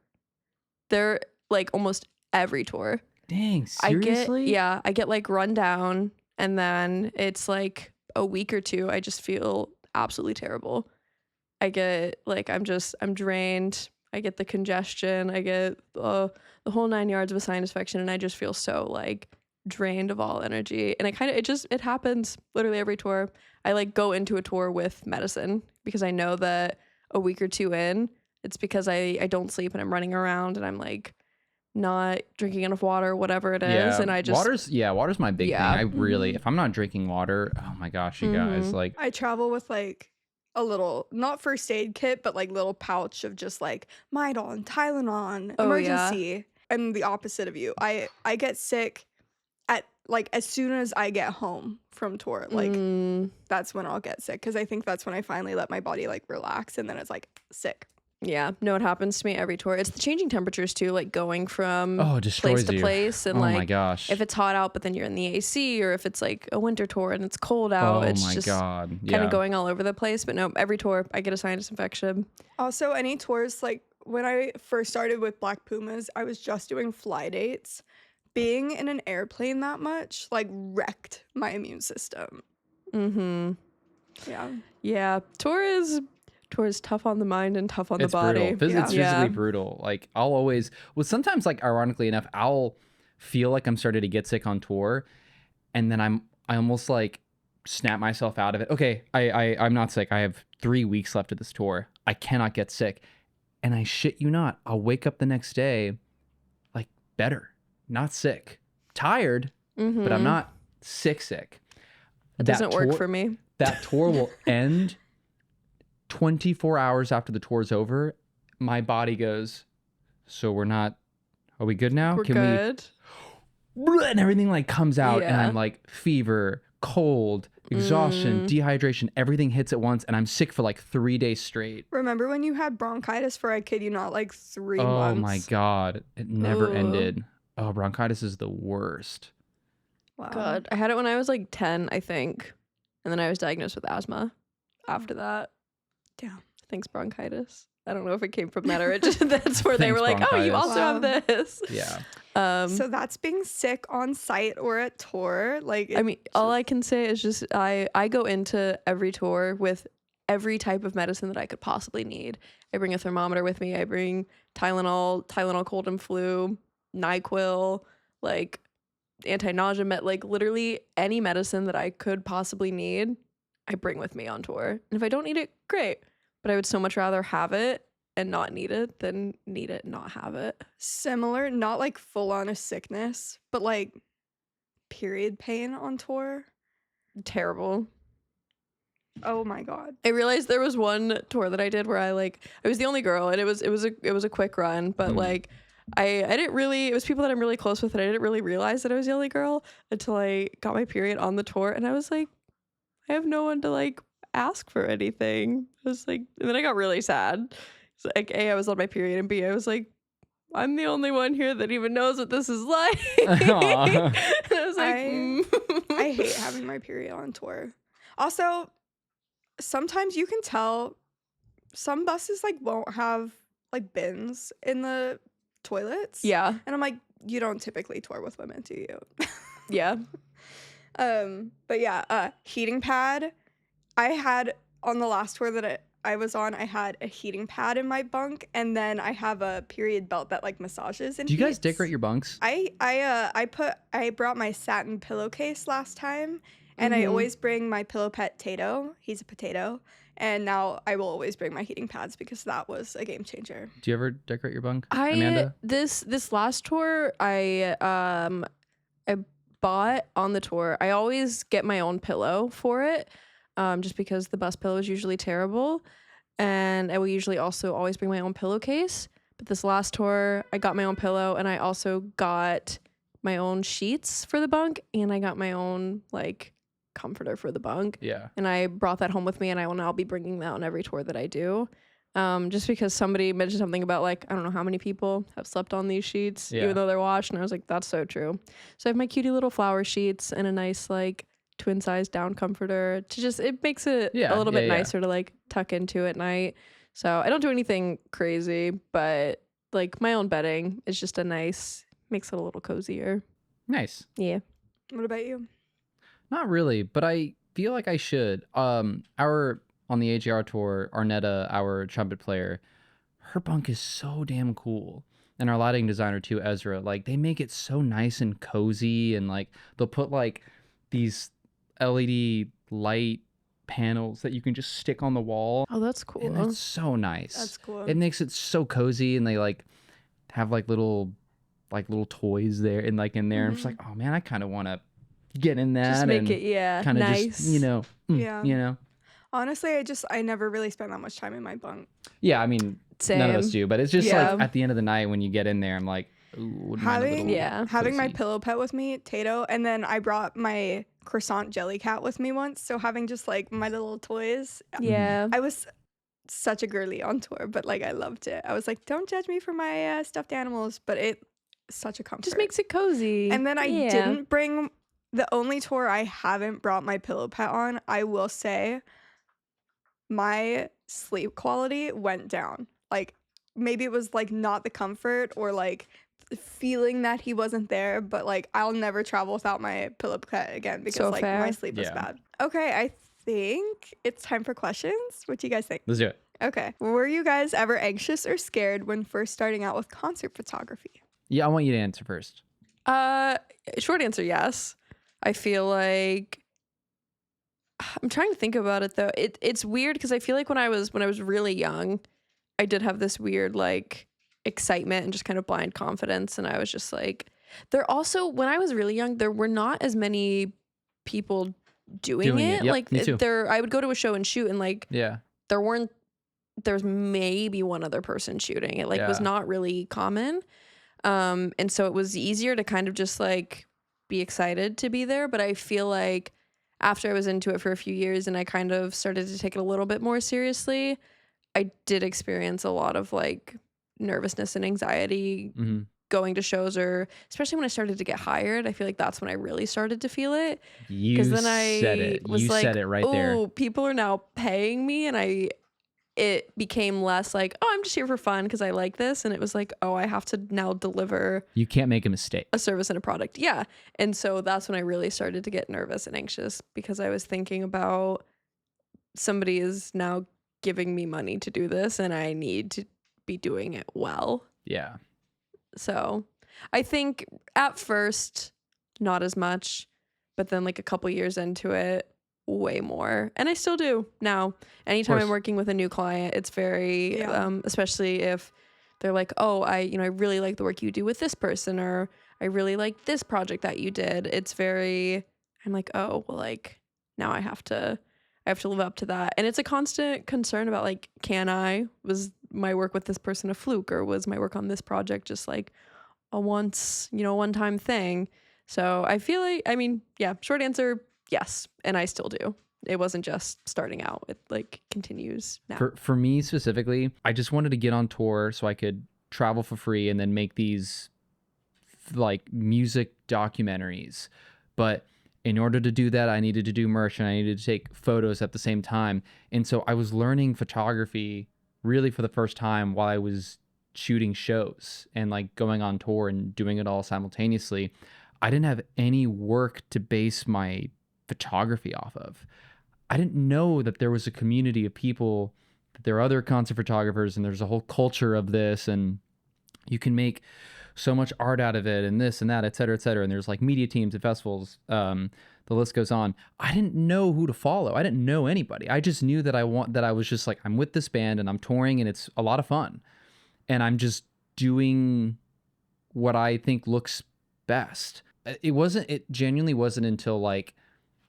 They're like almost every tour. Dang, seriously? I get like run down, and then it's like a week or two. I just feel absolutely terrible. I get like, I'm drained. I get the congestion. I get the whole 9 yards of a sinus infection, and I just feel so like drained of all energy. And it happens literally every tour. I like go into a tour with medicine because I know that a week or two in, it's because I don't sleep and I'm running around and I'm like not drinking enough water, whatever it is. Yeah. And I just, water's my big Yeah. thing. I really, if I'm not drinking water, oh my gosh, you guys, Mhm. like, I travel with like a little, not first aid kit, but like little pouch of just like Midol and Tylenol, Oh, yeah. emergency. I'm the opposite of you. I get sick at like as soon as I get home from tour. Like that's when I'll get sick because I think that's when I finally let my body like relax, and then it's like sick. yeah, no, it happens to me every tour. It's the changing temperatures too, like going from oh, it place destroys to you. place, and Oh like my gosh. if it's hot out, but then you're in the AC, or if it's like a winter tour and it's cold out, oh it's my just God. kind Yeah. of going all over the place. But no, every tour I get a sinus infection. Also, any tours like when I first started with Black Pumas, I was just doing fly dates. Being in an airplane that much like wrecked my immune system. Mm-hmm. Yeah. Yeah, tour is tough on the mind and tough on It's the body. brutal. Yeah. It's physically Yeah. brutal. Like I'll always, well, sometimes like ironically enough, I'll feel like I'm starting to get sick on tour, and then I almost like snap myself out of it. Okay, I'm not sick. I have 3 weeks left of this tour. I cannot get sick, and I shit you not, I'll wake up the next day, like better, not sick, tired, but I'm Mhm. not sick. It doesn't work for me. That tour will end 24 hours after the tour's over. My body goes, so we're not Are we good now? We're good. And everything like comes out and Yeah. I'm like fever, cold, exhaustion, dehydration, everything hits at once and I'm sick for like 3 days straight. Remember when you had bronchitis for, I kid you not, like 3 Oh months? my God. It never Ugh. ended. Oh, bronchitis is the worst. Wow. God, I had it when I was like 10, I think. And then I was diagnosed with asthma after that. Damn. Thanks, bronchitis. I don't know if it came from that or it just that's where they were Thanks, like, oh, you bronchitis. also have this. Yeah. So that's being sick on site or at tour. Like, I mean, all I can say is just I go into every tour with every type of medicine that I could possibly need. I bring a thermometer with me. I bring Tylenol cold and flu, NyQuil, like anti-nausea like literally any medicine that I could possibly need, I bring with me on tour. And if I don't need it, great. But I would so much rather have it and not need it than need it and not have it. similar, not like full on a sickness, but like period pain on tour. Terrible. Oh my God. I realized there was one tour that I did where I was the only girl and it was a quick run, but like I didn't really, it was people that I'm really close with and I didn't really realize that I was the only girl until I got my period on the tour and I was like, I have no one to like ask for anything. I was like, and then I got really sad. So like A, I was on my period and B, I was like, I'm the only one here that even knows what this is like. And I was like, I hate having my period on tour. Also, sometimes you can tell some buses like won't have like bins in the toilets. Yeah. And I'm like, you don't typically tour with women, do you? Yeah. But yeah, heating pad. I had on the last tour that I was on, I had a heating pad in my bunk, and then I have a period belt that like massages and Do you guys heats. decorate your bunks? I brought my satin pillowcase last time, and I always bring my pillow pet Tato. He's a potato. And now I will always bring my heating pads because that was a game changer. Do you ever decorate your bunk, Amanda? This last tour I bought on the tour. I always get my own pillow for it, just because the bus pillow is usually terrible, and I will usually also always bring my own pillowcase. But this last tour, I got my own pillow, and I also got my own sheets for the bunk, and I got my own like comforter for the bunk. Yeah. And I brought that home with me, and I will now be bringing that on every tour that I do. Just because somebody mentioned something about like, I don't know how many people have slept on these sheets, Yeah. even though they're washed. And I was like, that's so true. So I have my cutie little flower sheets and a nice like twin size down comforter to just, it makes it a little bit nicer to like tuck into at night. So I don't do anything crazy, but like my own bedding is just makes it a little cozier. Nice. Yeah. What about you? Not really, but I feel like I should. On the AJR tour, Arnetta, our trumpet player, her bunk is so damn cool. And our lighting designer too, Ezra, like they make it so nice and cozy, and like they'll put like these LED light panels that you can just stick on the wall. Oh, that's cool. And that's so nice. That's cool. It makes it so cozy, and they like have like little toys there and like in there. And I'm just like, oh man, I kind of want to get in that. Just make and it, kind of nice. just, Yeah. Honestly, I never really spend that much time in my bunk. Yeah, I mean, none of us Same. do, but it's just Yeah. like at the end of the night when you get in there, I'm like, ooh, wouldn't mind a little Having my cozy. pillow pet with me, Tato, and then I brought my croissant jelly cat with me once. So having just like my little toys. Yeah. I was such a girly on tour, but like I loved it. I was like, don't judge me for my stuffed animals, but it such a comfort. Just makes it cozy. And then I didn't bring the only tour I haven't brought my pillow pet on. I will say my sleep quality went down. Like maybe it was like not the comfort or like feeling that he wasn't there, but like I'll never travel without my pillow pet again because So like fair. my sleep was Yeah. bad. Okay, I think it's time for questions. What do you guys think? Let's do it. Okay. Were you guys ever anxious or scared when first starting out with concert photography? Yeah, I want you to answer first. Short answer, yes. I feel like I'm trying to think about it though. It's weird because I feel like when I was really young, I did have this weird like excitement and just kind of blind confidence, and I was just like, there also when I was really young, there were not as many people doing it. Yep, Like me too. I would go to a show and shoot, and like Yeah. there's maybe one other person shooting. It like was Yeah. not really common. And so it was easier to kind of just like be excited to be there. But I feel like after I was into it for a few years and I kind of started to take it a little bit more seriously, I did experience a lot of like nervousness and anxiety Mhm. going to shows, or especially when I started to get hired. I feel like that's when I really started to feel it, because You then said I it. was You like, said it right there. oh, people are now paying me, and it became less like, oh, I'm just here for fun because I like this, and it was like, oh, I have to now deliver You can't make a mistake. a service and a product. Yeah. And so that's when I really started to get nervous and anxious, because I was thinking about, somebody is now giving me money to do this and I need to be doing it well. Yeah. So I think at first, not as much, but then like a couple years into it, way more. And I still do now. Anytime I'm course. working with a new client, it's very, Yeah. especially if they're like, oh, I really like the work you do with this person, or I really like this project that you did. It's very, I'm like, oh, well, like now I have to live up to that. And it's a constant concern about like, was my work with this person a fluke, or was my work on this project just like a one time thing? So I feel like, I mean, yeah, short answer, yes. And I still do. It wasn't just starting out. It like continues now. For me specifically, I just wanted to get on tour so I could travel for free and then make these like music documentaries. But in order to do that, I needed to do merch and I needed to take photos at the same time. And so I was learning photography really for the first time while I was shooting shows and like going on tour and doing it all simultaneously. I didn't have any work to base my photography off of. I didn't know that there was a community of people, that there are other concert photographers and there's a whole culture of this, and you can make so much art out of it and this and that, et cetera, et cetera. And there's like media teams at festivals. The list goes on. I didn't know who to follow. I didn't know anybody. I just knew that I was just like, I'm with this band and I'm touring and it's a lot of fun. And I'm just doing what I think looks best. It genuinely wasn't until like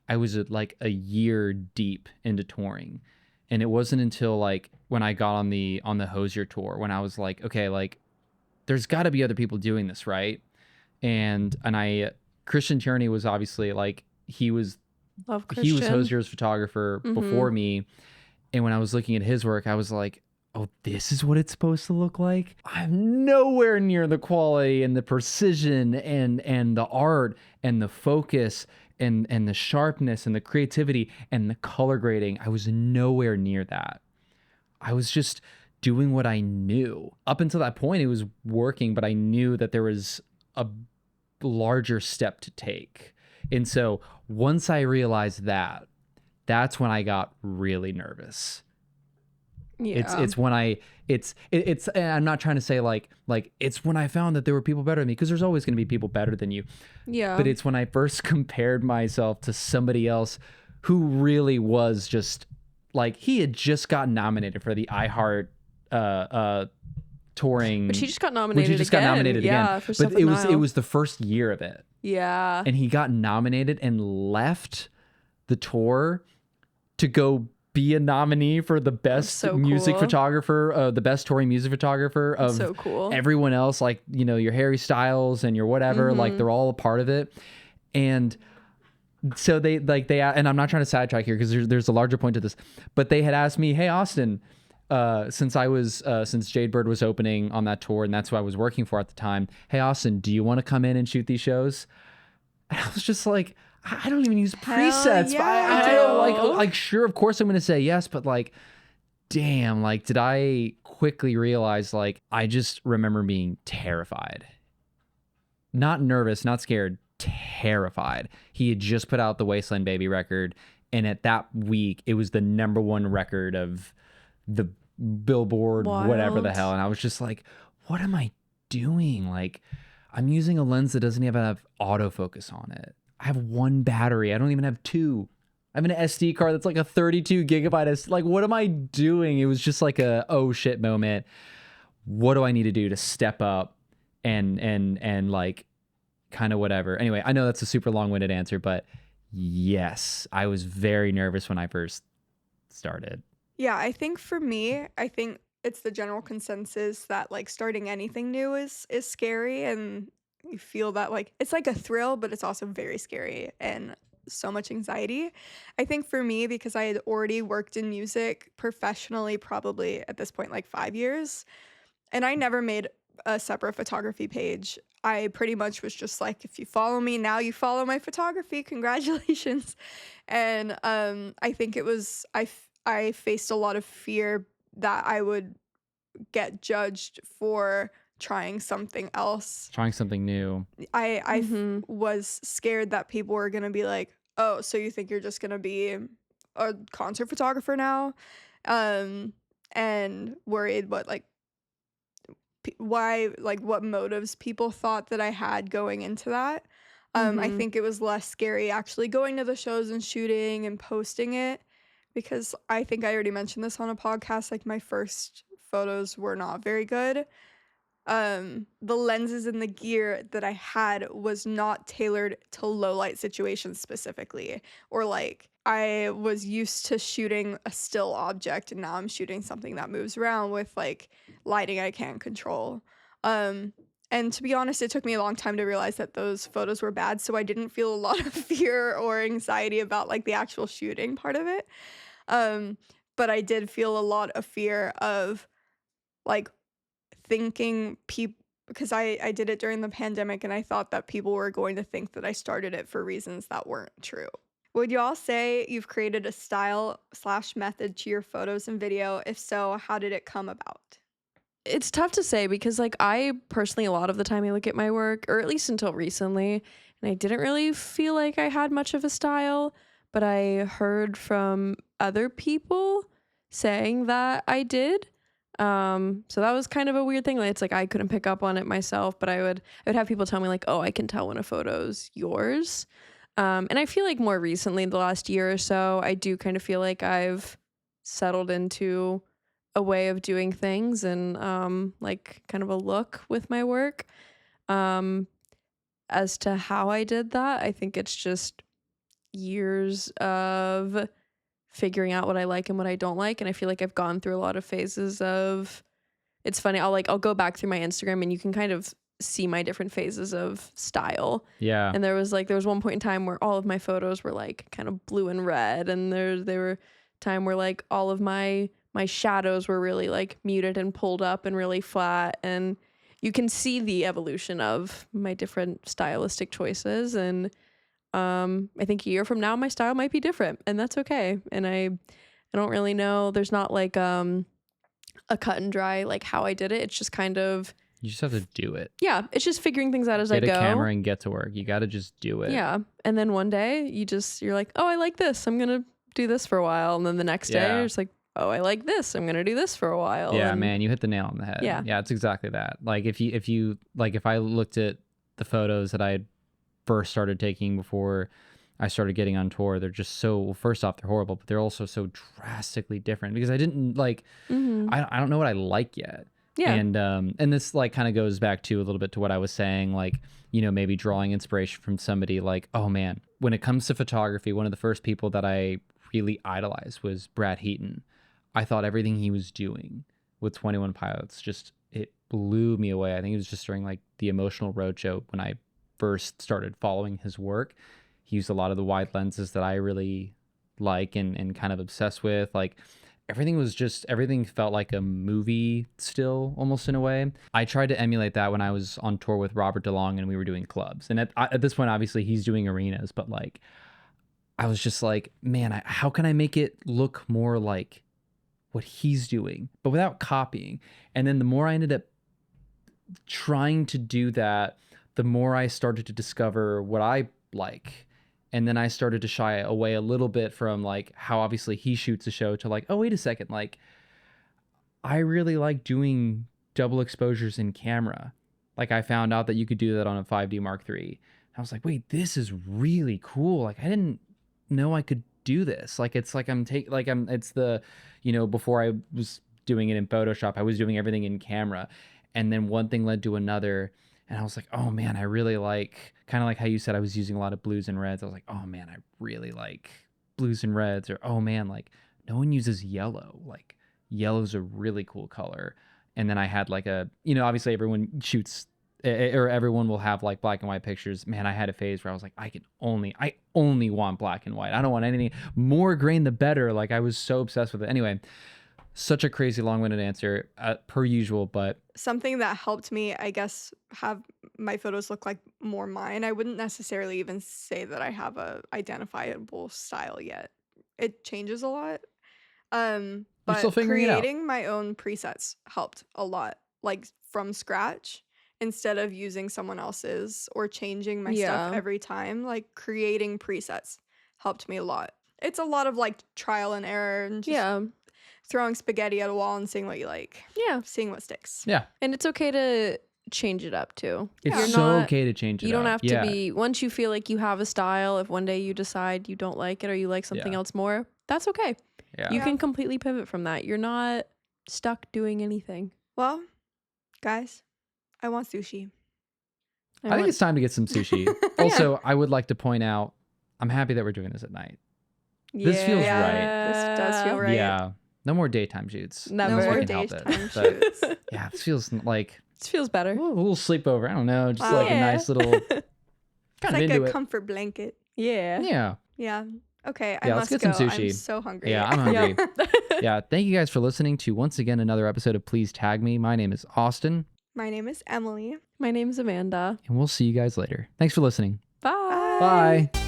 I was like a year deep into touring. And it wasn't until like when I got on the Hozier tour when I was like, okay, like there's got to be other people doing this, right? And Christian Tierney was obviously like Love he was Christian. Hozier's photographer before me, and when I was looking at his work, I was like, oh, this is what it's supposed to look like. I'm nowhere near the quality and the precision and the art and the focus and the sharpness and the creativity and the color grading. I was nowhere near that. I was just doing what I knew. Up until that point, it was working, but I knew that there was a larger step to take. And so once I realized that, that's when I got really nervous. Yeah. It's when it's and I'm not trying to say like it's when I found that there were people better than me, because there's always going to be people better than you. Yeah. But it's when I first compared myself to somebody else who really was just like, he had just gotten nominated for the iHeart touring. But he just got nominated again. Yeah, for but it Self-Denial. was the first year of it. Yeah. And he got nominated and left the tour to go be a nominee for the best so music cool. photographer, the best touring music photographer of so cool. everyone else, like, you know, your Harry Styles and your whatever, like they're all a part of it. And so they and I'm not trying to sidetrack here because there's a larger point to this, but they had asked me, hey, Austin, since Jade Bird was opening on that tour and that's who I was working for at the time, hey, Austin, do you want to come in and shoot these shows? And I was just like, I don't even use presets. Yeah, But I don't like sure, of course I'm going to say yes, but like, damn, like, did I quickly realize, like, I just remember being terrified. Not nervous, not scared, terrified. He had just put out the Wasteland Baby record, and at that week, it was the #1 record of the Billboard, whatever the Wild. hell. And I was just like, what am I doing? Like, I'm using a lens that doesn't even have autofocus on it. I have one battery. I don't even have two. I have an SD card that's like a 32 gigabyte. Like, what am I doing? It was just like a, oh shit moment. What do I need to do to step up and like kind of whatever. Anyway, I know that's a super long-winded answer, but yes, I was very nervous when I first started. Yeah, I think for me, I think it's the general consensus that like starting anything new is scary, and you feel that like it's like a thrill, but it's also very scary and so much anxiety. I think for me, because I had already worked in music professionally probably at this point like 5 years, and I never made a separate photography page. I pretty much was just like, if you follow me now, you follow my photography. Congratulations. And I think it was I faced a lot of fear that I would get judged for trying something else. Trying something new. Was scared that people were gonna be like, "Oh, so you think you're just gonna be a concert photographer now?" Um, and worried what motives people thought that I had going into that. I think it was less scary actually going to the shows and shooting and posting it, because I think I already mentioned this on a podcast, like my first photos were not very good. The lenses and the gear that I had was not tailored to low light situations specifically, or like I was used to shooting a still object and now I'm shooting something that moves around with like lighting I can't control. Um, and to be honest, it took me a long time to realize that those photos were bad, so I didn't feel a lot of fear or anxiety about like the actual shooting part of it. Um, but I did feel a lot of fear of like thinking people, because I did it during the pandemic and I thought that people were going to think that I started it for reasons that weren't true. Would y'all say you've created a style slash method to your photos and video? If so, how did it come about? It's tough to say because like I personally, a lot of the time I look at my work, or at least until recently, and I didn't really feel like I had much of a style, but I heard from other people saying that I did. So that was kind of a weird thing. Like, it's like I couldn't pick up on it myself, but I would have people tell me like, "Oh, I can tell when a photo's yours." And I feel like more recently, the last year or so, I do kind of feel like I've settled into a way of doing things and like kind of a look with my work. Um, as to how I did that, I think it's just years of figuring out what I like and what I don't like. And I feel like I've gone through a lot of phases of, it's funny, I'll go back through my Instagram and you can kind of see my different phases of style. Yeah. And there was one point in time where all of my photos were like kind of blue and red, and there were time where like all of my shadows were really like muted and pulled up and really flat, and you can see the evolution of my different stylistic choices. And I think a year from now my style might be different, and that's okay. And I don't really know, there's not like a cut and dry like how I did it. It's just kind of, You just have to do it. yeah, it's just figuring things out as I Get go. a camera and get to work. You got to just do it. Yeah. And then one day you're like, "Oh, I like this. I'm going to do this for a while." And then the next day you're just like, "Oh, I like this. I'm going to do this for a while." Yeah, and man, you hit the nail on the head. Yeah. Yeah, it's exactly that. Like if you like, if I looked at the photos that I had first started taking before I started getting on tour, they're just so, well, first off, they're horrible, but they're also so drastically different because I didn't like, I don't know what I like yet. Yeah. And this like kind of goes back to a little bit to what I was saying, like, you know, maybe drawing inspiration from somebody like, oh man, when it comes to photography, one of the first people that I really idolized was Brad Heaton. I thought everything he was doing with 21 Pilots, just, it blew me away. I think it was just during like the Emotional Roadshow when I first started following his work. He used a lot of the wide lenses that I really like and kind of obsessed with. Like everything felt like a movie still, almost in a way. I tried to emulate that when I was on tour with Robert DeLong and we were doing clubs. And at this point, obviously he's doing arenas, but like, I was just like, man, how can I make it look more like what he's doing, but without copying? And then the more I ended up trying to do that, the more I started to discover what I like. And then I started to shy away a little bit from like how obviously he shoots a show to like, oh, wait a second. Like, I really like doing double exposures in camera. Like I found out that you could do that on a 5D Mark III. I was like, wait, this is really cool. Like I didn't know I could do this. Like it's like it's the, you know, before I was doing it in Photoshop, I was doing everything in camera. And then one thing led to another. And I was like, oh man, I really like, kind of like how you said I was using a lot of blues and reds. I was like, oh man, I really like blues and reds. Or, oh man, like no one uses yellow. Like yellow's a really cool color. And then I had like obviously everyone shoots or everyone will have like black and white pictures. Man, I had a phase where I was like, I only want black and white. I don't want anything more grain, the better. Like I was so obsessed with it. Anyway, such a crazy long-winded answer per usual, but Something that helped me, I guess, have my photos look like more mine. I wouldn't necessarily even say that I have a identifiable style yet. It changes a lot. You're But still figuring it out. creating my own presets helped a lot, like from scratch, instead of using someone else's or changing my stuff Yeah. every time. Like creating presets helped me a lot. It's a lot of like trial and error and just Yeah. throwing spaghetti at a wall and seeing what you like, Yeah. seeing what sticks. yeah, And it's okay to change it up too. it's You're so not- okay to change it You don't up. have to be, once you feel like you have a style, if one day you decide you don't like it or you like something Yeah. else more, that's okay. Yeah. You Yeah. can completely pivot from that. You're not stuck doing anything. Well, guys, I want sushi. I think it's time to get some sushi. Also, I would like to point out, I'm happy that we're doing this at night. This feels right. This does feel right. Yeah. No more daytime shoots. Never. unless No we more can help it. daytime But shoots. yeah, this feels like This feels better. a little sleepover. I don't know. Just Wow. like a Yeah. nice little It's kind of like into a it. comfort blanket. Yeah. Yeah. Yeah. Okay, I Yeah, must let's get go. some I'm sushi. so hungry. Yeah, I'm hungry. Yeah. Thank you guys for listening to once again another episode of Please Tag Me. My name is Austin, My name is Emily. My name's Amanda. and we'll see you guys later. Thanks for listening. Bye. Bye.